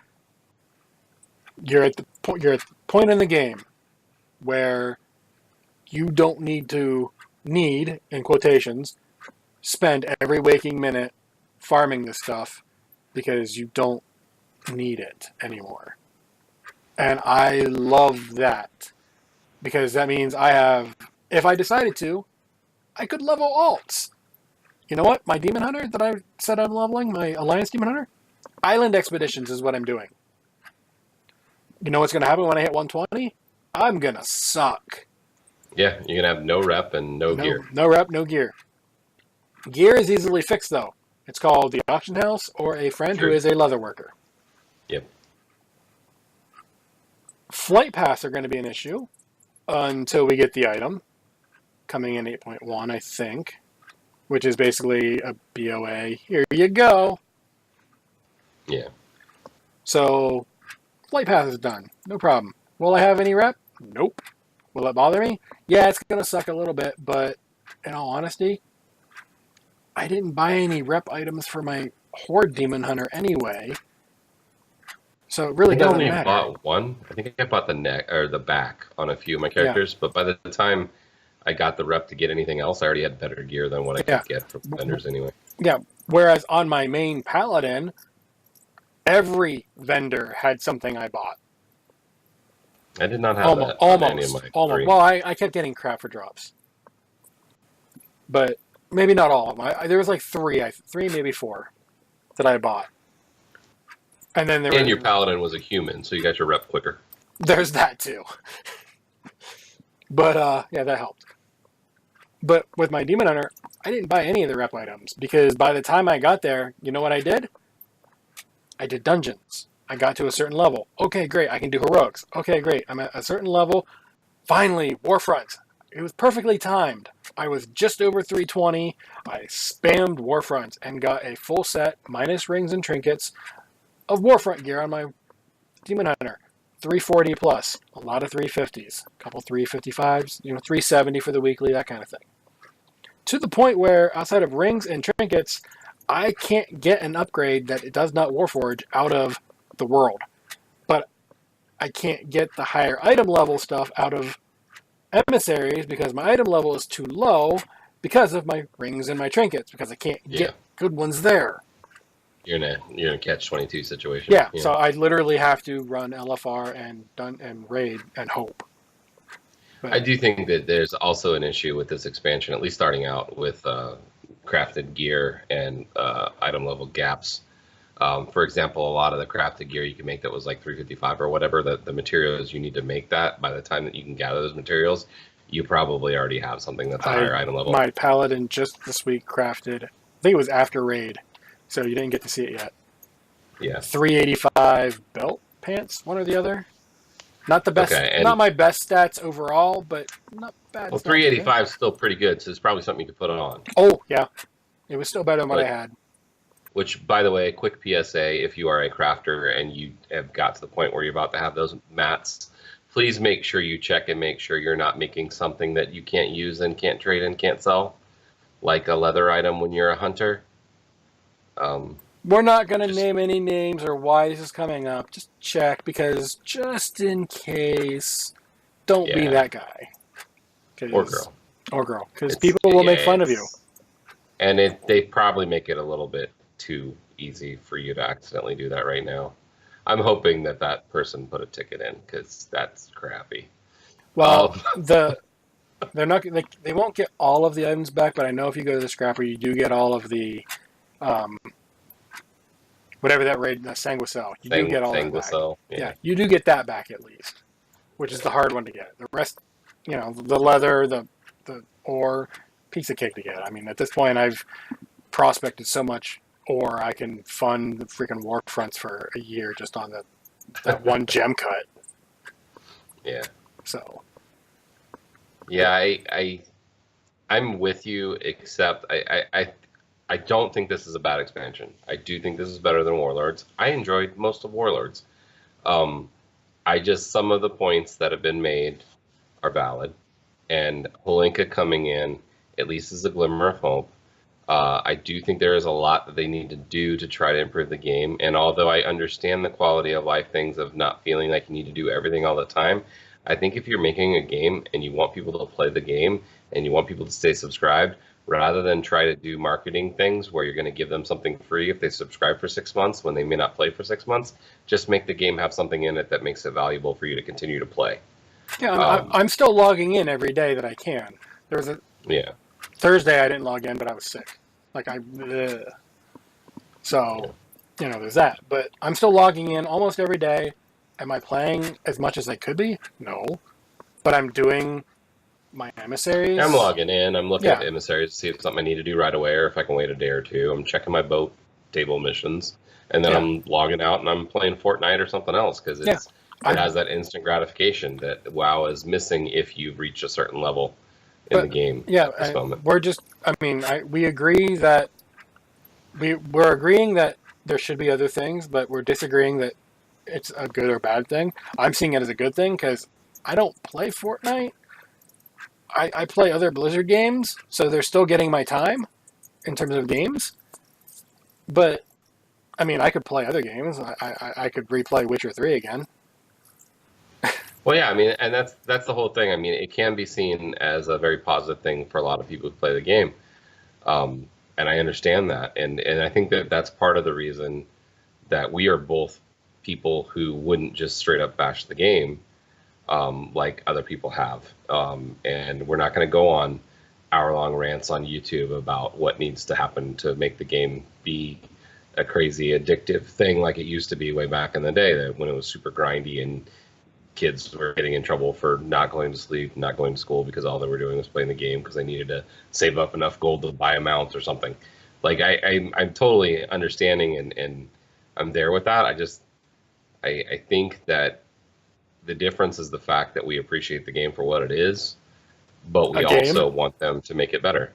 [SPEAKER 2] you're at the point in the game where you don't need in quotations, spend every waking minute farming this stuff because you don't need it anymore. And I love that because that means if I decided to, I could level alts. You know what? My Demon Hunter that I said I'm leveling, my Alliance Demon Hunter, Island Expeditions is what I'm doing. You know what's going to happen when I hit 120? I'm going to suck.
[SPEAKER 3] Yeah, you're going to have no rep and no gear.
[SPEAKER 2] No rep, no gear. Gear is easily fixed, though. It's called the auction house or a friend who is a leather worker.
[SPEAKER 3] Yep.
[SPEAKER 2] Flight paths are going to be an issue until we get the item. Coming in 8.1, I think. Which is basically a BOA. Here you go.
[SPEAKER 3] Yeah.
[SPEAKER 2] So, flight path is done. No problem. Will I have any rep? Nope. Will it bother me? Yeah, it's going to suck a little bit, but in all honesty, I didn't buy any rep items for my Horde Demon Hunter anyway. So it really doesn't matter.
[SPEAKER 3] I only bought one. I think I bought the neck or the back on a few of my characters, but by the time I got the rep to get anything else, I already had better gear than what I could get from vendors anyway.
[SPEAKER 2] Yeah, whereas on my main Paladin, every vendor had something I bought.
[SPEAKER 3] I did not have that.
[SPEAKER 2] Almost. Well, I kept getting crap for drops. But maybe not all of them. There was like three, maybe four, that I bought. And then
[SPEAKER 3] your Paladin was a human, so you got your rep quicker.
[SPEAKER 2] There's that too. But yeah, that helped. But with my Demon Hunter, I didn't buy any of the rep items because by the time I got there, you know what I did? I did dungeons. I got to a certain level. Okay, great. I can do heroics. Okay, great. I'm at a certain level. Finally, Warfront. It was perfectly timed. I was just over 320. I spammed Warfront and got a full set, minus rings and trinkets, of Warfront gear on my Demon Hunter. 340 plus. A lot of 350s. A couple 355s. 370 for the weekly, that kind of thing. To the point where, outside of rings and trinkets, I can't get an upgrade that it does not Warforge out of the world. But I can't get the higher item level stuff out of emissaries because my item level is too low because of my rings and my trinkets because I can't get good ones there.
[SPEAKER 3] You're in a catch-22 situation.
[SPEAKER 2] Yeah, so I literally have to run LFR and raid and hope. But
[SPEAKER 3] I do think that there's also an issue with this expansion, at least starting out with crafted gear and item level gaps. For example, a lot of the crafted gear you can make that was like 355 or whatever, the materials you need to make that, by the time that you can gather those materials, you probably already have something that's a higher item level.
[SPEAKER 2] My Paladin just this week crafted, I think it was after raid, so you didn't get to see it yet.
[SPEAKER 3] Yeah.
[SPEAKER 2] 385 belt pants, one or the other. Not the best, not my best stats overall, but not bad.
[SPEAKER 3] Well, 385 is still pretty good, so it's probably something you could put on.
[SPEAKER 2] Oh, yeah. It was still better than what I had.
[SPEAKER 3] Which, by the way, quick PSA, if you are a crafter and you have got to the point where you're about to have those mats, please make sure you check and make sure you're not making something that you can't use and can't trade and can't sell, like a leather item when you're a hunter.
[SPEAKER 2] We're not going to name any names or why this is coming up. Just check, because just in case, don't be that guy.
[SPEAKER 3] Or girl.
[SPEAKER 2] Or girl, because people will make fun of you.
[SPEAKER 3] And they probably make it a little bit too easy for you to accidentally do that right now. I'm hoping that person put a ticket in, because that's crappy.
[SPEAKER 2] Well, they're not. They won't get all of the items back, but I know if you go to the scrapper, you do get all of the, whatever that raid, Sanguisel. You do get all that back. Yeah, you do get that back at least, which is the hard one to get. The rest, the leather, the ore, piece of cake to get. I mean, at this point, I've prospected so much ore, I can fund the freaking war fronts for a year just on that one gem cut.
[SPEAKER 3] Yeah.
[SPEAKER 2] So.
[SPEAKER 3] Yeah, I'm with you, except I don't think this is a bad expansion. I do think this is better than Warlords. I enjoyed most of Warlords. Some of the points that have been made are valid, and Holinka coming in at least is a glimmer of hope. I do think there is a lot that they need to do to try to improve the game, and although I understand the quality of life things of not feeling like you need to do everything all the time, I think if you're making a game and you want people to play the game and you want people to stay subscribed, rather than try to do marketing things where you're going to give them something free if they subscribe for 6 months when they may not play for 6 months, just make the game have something in it that makes it valuable for you to continue to play.
[SPEAKER 2] Yeah, I'm still logging in every day that I can. There was Thursday I didn't log in, but I was sick. So, there's that. But I'm still logging in almost every day, Am I playing as much as I could be? No. But I'm doing my emissaries.
[SPEAKER 3] I'm logging in. I'm looking
[SPEAKER 2] Yeah.
[SPEAKER 3] at the emissaries to see if it's something I need to do right away or if I can wait a day or two. I'm checking my boat table missions. And then
[SPEAKER 2] Yeah.
[SPEAKER 3] I'm logging out and I'm playing Fortnite or something else because it has that instant gratification that WoW is missing if you've reached a certain level in the game at this moment.
[SPEAKER 2] We're just, I mean, we agree that we're agreeing that there should be other things, but we're disagreeing that it's a good or bad thing. I'm seeing it as a good thing because I don't play Fortnite. I play other Blizzard games, so they're still getting my time in terms of games. But, I mean, I could play other games. I could replay Witcher 3 again.
[SPEAKER 3] Well, yeah, I mean, and that's the whole thing. I mean, it can be seen as a very positive thing for a lot of people who play the game. And I understand that. And I think that that's part of the reason that we are both people who wouldn't just straight up bash the game like other people have. And we're not going to go on hour-long rants on YouTube about what needs to happen to make the game be a crazy addictive thing like it used to be way back in the day, that when it was super grindy and kids were getting in trouble for not going to sleep, not going to school because all they were doing was playing the game because they needed to save up enough gold to buy a mount or something. Like I'm totally understanding and I'm there with that. I think that the difference is the fact that we appreciate the game for what it is, but we also want them to make it better.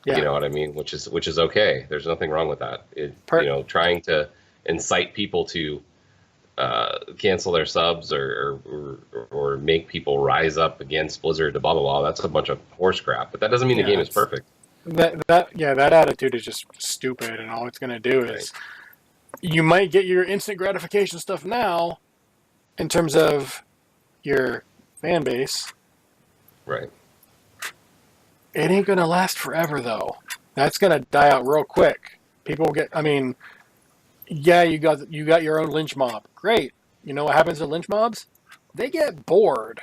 [SPEAKER 3] Yeah. You know what I mean? Which is okay. There's nothing wrong with that. Trying to incite people to cancel their subs or make people rise up against Blizzard, blah blah blah. That's a bunch of horse crap. But that doesn't mean the game is perfect.
[SPEAKER 2] That attitude is just stupid, and all it's going to do is you might get your instant gratification stuff now, in terms of your fan base.
[SPEAKER 3] Right.
[SPEAKER 2] It ain't going to last forever, though. That's going to die out real quick. People get, I mean, yeah, you got your own lynch mob. Great. You know what happens to lynch mobs? They get bored.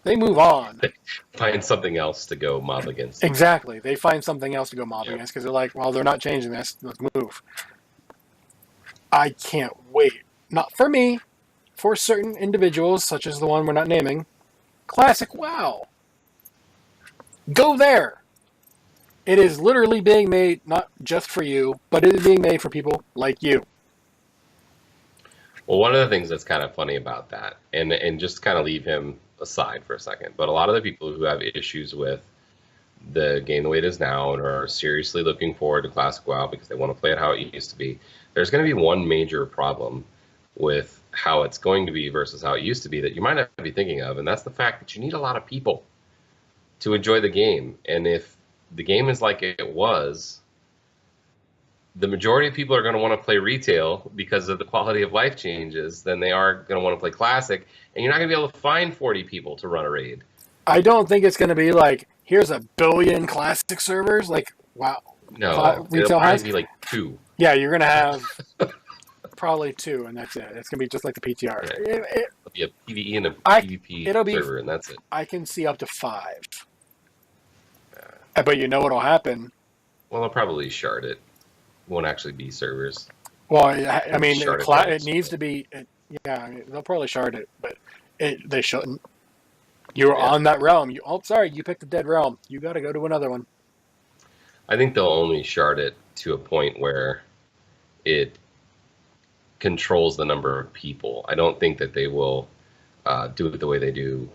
[SPEAKER 2] They move on.
[SPEAKER 3] They find something else to go mob against.
[SPEAKER 2] Exactly. They find something else to go mob against because they're like, well, they're not changing this. Let's move. I can't wait. Not for me. For certain individuals, such as the one we're not naming. Classic WoW. Go there. It is literally being made not just for you, but it is being made for people like you.
[SPEAKER 3] Well, one of the things that's kind of funny about that, and just kind of leave him aside for a second, but a lot of the people who have issues with the game the way it is now and are seriously looking forward to Classic WoW because they want to play it how it used to be, there's going to be one major problem with how it's going to be versus how it used to be that you might not be thinking of, and that's the fact that you need a lot of people to enjoy the game. And if the game is like it was, the majority of people are going to want to play retail because of the quality of life changes than they are going to want to play classic, and you're not going to be able to find 40 people to run a raid.
[SPEAKER 2] I don't think it's going to be like, here's 1 billion classic servers, like, wow.
[SPEAKER 3] No,
[SPEAKER 2] retail has
[SPEAKER 3] be like 2.
[SPEAKER 2] Yeah, you're going to have probably 2, and that's it. It's going to be just like the PTR.
[SPEAKER 3] Yeah. It'll be a PvE and a PvP server, and that's it.
[SPEAKER 2] I can see up to 5. But you know what'll happen?
[SPEAKER 3] Well, they'll probably shard it. Won't actually be servers.
[SPEAKER 2] Well, I mean, it needs to be. They'll probably shard it, but they shouldn't. You're on that realm. You picked a dead realm. You got to go to another one.
[SPEAKER 3] I think they'll only shard it to a point where it controls the number of people. I don't think that they will do it the way they do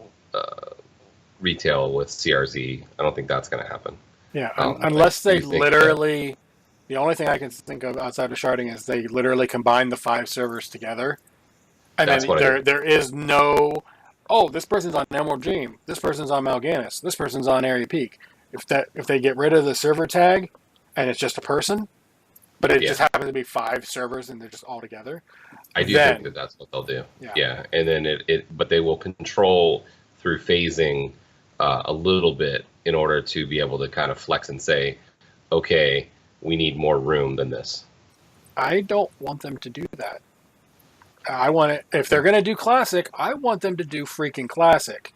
[SPEAKER 3] retail with CRZ. I don't think that's going to happen.
[SPEAKER 2] Yeah, unless they literally... The only thing I can think of outside of sharding is they literally combine the 5 servers together. And then there is no... Oh, this person's on Emerald Dream. This person's on Mal'Ganis. This person's on Area Peak. If they get rid of the server tag and it's just a person, but it just happens to be 5 servers and they're just all together.
[SPEAKER 3] I do think that that's what they'll do. Yeah. And then but they will control through phasing a little bit in order to be able to kind of flex and say, okay, we need more room than this.
[SPEAKER 2] I don't want them to do that. I want it, if they're going to do classic, I want them to do freaking classic.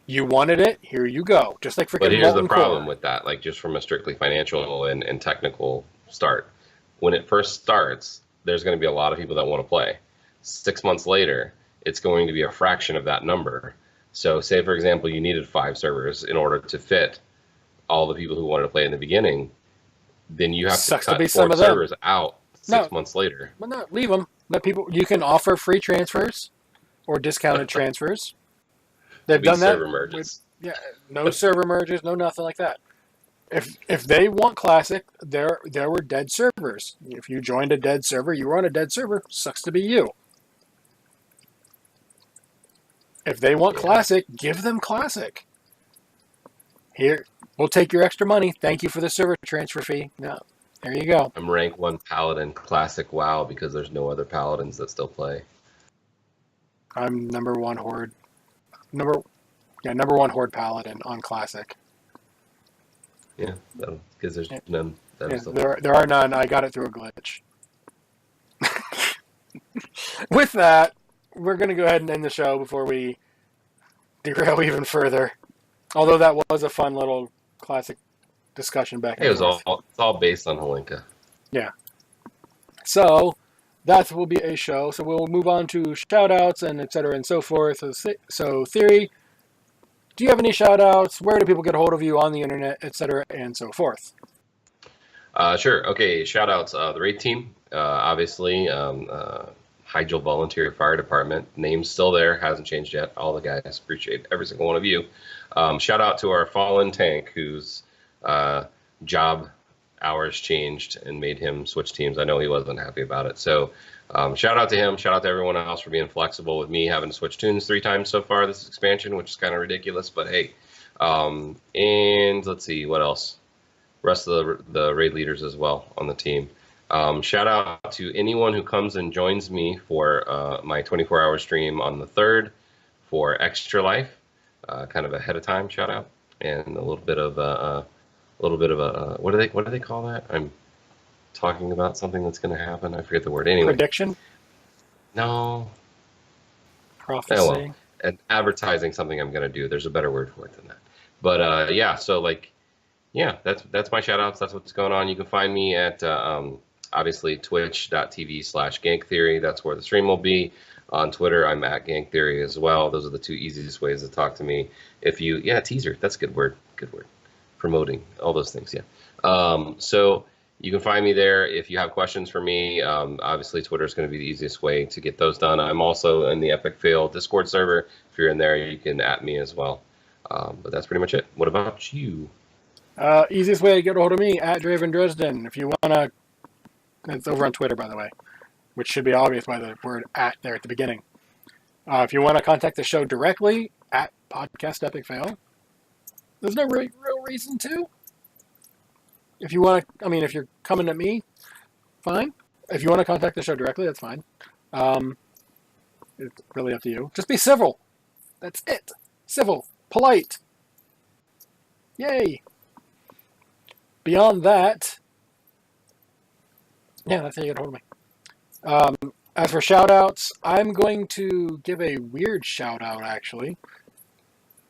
[SPEAKER 2] You wanted it, here you go. Just like freaking
[SPEAKER 3] But here's the problem
[SPEAKER 2] Core.
[SPEAKER 3] with that, like just from a strictly financial and technical start. When it first starts, there's going to be a lot of people that want to play. 6 months later, it's going to be a fraction of that number. So say, for example, you needed 5 servers in order to fit all the people who wanted to play in the beginning, then you have
[SPEAKER 2] Sucks
[SPEAKER 3] to
[SPEAKER 2] to be
[SPEAKER 3] cut
[SPEAKER 2] some
[SPEAKER 3] 4
[SPEAKER 2] of them.
[SPEAKER 3] servers out 6 months later.
[SPEAKER 2] Well, no, leave them. Let people. You can offer free transfers or discounted transfers. They've done that.
[SPEAKER 3] Server merges.
[SPEAKER 2] No server merges, no nothing like that. If they want Classic, there were dead servers. If you joined a dead server, you were on a dead server. Sucks to be you. If they want Classic, give them Classic. Here, we'll take your extra money. Thank you for the server transfer fee. No, there you go.
[SPEAKER 3] I'm rank 1 Paladin Classic WoW because there's no other Paladins that still play.
[SPEAKER 2] I'm number 1 Horde. Number 1 Horde Paladin on Classic.
[SPEAKER 3] Yeah, because there's none.
[SPEAKER 2] There are none. I got it through a glitch. With that, we're going to go ahead and end the show before we derail even further. Although that was a fun little Classic discussion back and forth.
[SPEAKER 3] It's all based on Holinka.
[SPEAKER 2] Yeah. So that will be a show. So we'll move on to shout-outs and et cetera and so forth. So Theory, do you have any shout-outs? Where do people get a hold of you on the internet, et cetera and so forth?
[SPEAKER 3] Sure. Okay, shout-outs. The raid team, obviously. Hydel Volunteer Fire Department. Name's still there. Hasn't changed yet. All the guys. Appreciate every single one of you. Shout out to our fallen tank whose job hours changed and made him switch teams. I know he wasn't happy about it. So shout out to him. Shout out to everyone else for being flexible with me having to switch tunes 3 times so far this expansion, which is kind of ridiculous, but hey. And let's see, what else? Rest of the raid leaders as well on the team. Shout out to anyone who comes and joins me for my 24-hour stream on the 3rd for Extra Life, kind of ahead of time shout out, and a little bit of what do they call that? I'm talking about something that's going to happen. I forget the word. Anyway,
[SPEAKER 2] prediction.
[SPEAKER 3] No.
[SPEAKER 2] Prophecy.
[SPEAKER 3] Oh, well. And advertising something I'm going to do. There's a better word for it than that. But yeah, so that's my shout outs. That's what's going on. You can find me at obviously twitch.tv/ganktheory. That's where the stream will be. On Twitter, I'm at ganktheory as well. Those are the 2 easiest ways to talk to me. Teaser, that's a good word. Promoting, all those things, yeah. So you can find me there if you have questions for me. Obviously, Twitter is going to be the easiest way to get those done. I'm also in the Epic Fail Discord server. If you're in there, you can @ me as well. But that's pretty much it. What about you?
[SPEAKER 2] Easiest way to get a hold of me, at Draven Dresden. If you want to, it's over on Twitter, by the way, which should be obvious by the word "at" there at the beginning. If you want to contact the show directly, at Podcast Epic Fail. There's no real reason to. If you want to, if you're coming at me, fine. If you want to contact the show directly, that's fine. It's really up to you. Just be civil. That's it. Civil. Polite. Yay. Beyond that, that's how you get a hold of me. As for shout-outs, I'm going to give a weird shout-out, actually.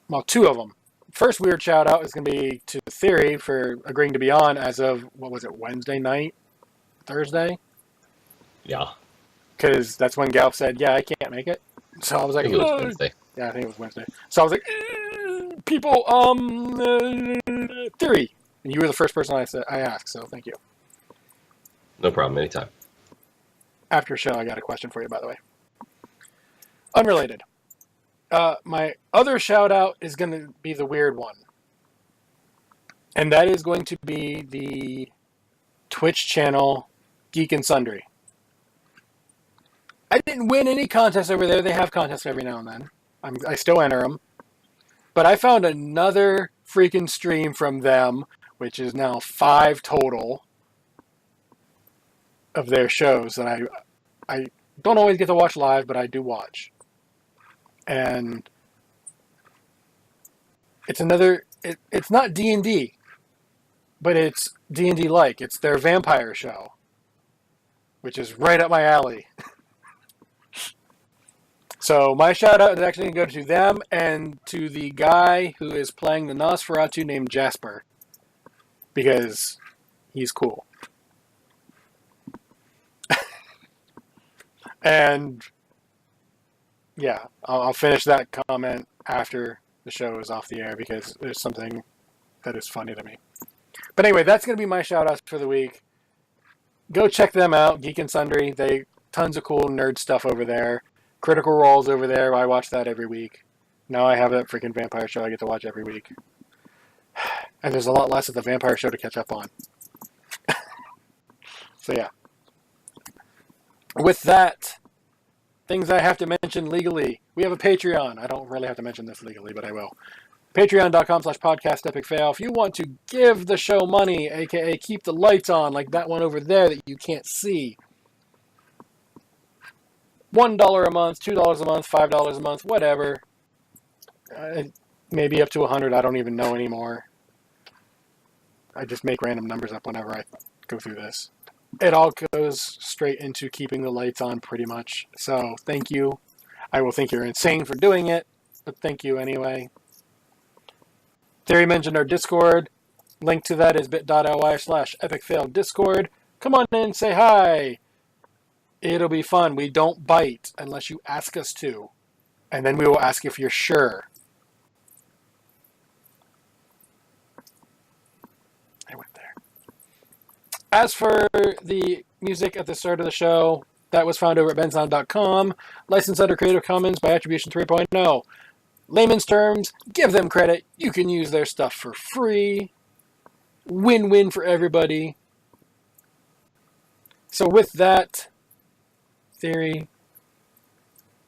[SPEAKER 2] Well, 2 of them. First weird shout-out is going to be to Theory for agreeing to be on as of, Wednesday night? Thursday?
[SPEAKER 3] Yeah.
[SPEAKER 2] Because that's when Galp said, I can't make it. So I was like,
[SPEAKER 3] I think it was Wednesday.
[SPEAKER 2] Yeah, I think it was Wednesday. So I was like, people, Theory. And you were the first person I asked, so thank you.
[SPEAKER 3] No problem, anytime.
[SPEAKER 2] After show, I got a question for you, by the way. Unrelated. My other shout-out is going to be the weird one. And that is going to be the Twitch channel Geek and Sundry. I didn't win any contests over there. They have contests every now and then. I still enter them. But I found another freaking stream from them, which is now 5 total of their shows that I don't always get to watch live, but I do watch. And it's it's not D&D, but it's D&D-like. It's their vampire show, which is right up my alley. So my shout-out is actually going to go to them and to the guy who is playing the Nosferatu named Jasper, because he's cool. And Yeah, I'll finish that comment after the show is off the air because there's something that is funny to me. But anyway, that's going to be my shout-outs for the week. Go check them out, Geek and Sundry. They tons of cool nerd stuff over there. Critical Role's over there. I watch that every week. Now I have that freaking vampire show I get to watch every week. And there's a lot less of the vampire show to catch up on. So yeah. With that, things I have to mention legally. We have a Patreon. I don't really have to mention this legally, but I will. Patreon.com/podcastepicfail. If you want to give the show money, aka keep the lights on, like that one over there that you can't see. $1 a month, $2 a month, $5 a month, whatever. Maybe up to 100. I don't even know anymore. I just make random numbers up whenever I go through this. It all goes straight into keeping the lights on pretty much. So thank you. I will think you're insane for doing it, but thank you anyway. Theory mentioned our Discord. Link to that is bit.ly/epicfaildiscord. Come on in, say hi. It'll be fun. We don't bite unless you ask us to. And then we will ask if you're sure. I went there. As for the music at the start of the show, that was found over at bensound.com. Licensed under Creative Commons by Attribution 3.0. Layman's terms, give them credit. You can use their stuff for free. Win-win for everybody. So with that, Theory,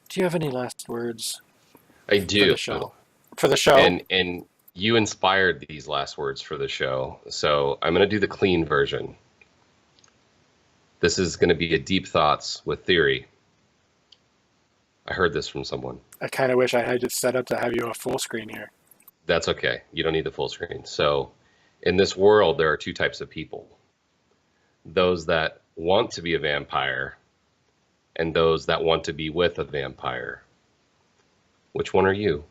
[SPEAKER 2] do you have any last words?
[SPEAKER 3] I do.
[SPEAKER 2] For the show. For the show?
[SPEAKER 3] And you inspired these last words for the show. So I'm going to do the clean version. This is going to be a deep thoughts with Theory. I heard this from someone.
[SPEAKER 2] I kind of wish I had it set up to have you a full screen here.
[SPEAKER 3] That's okay. You don't need the full screen. So in this world, there are two types of people. Those that want to be a vampire and those that want to be with a vampire. Which one are you?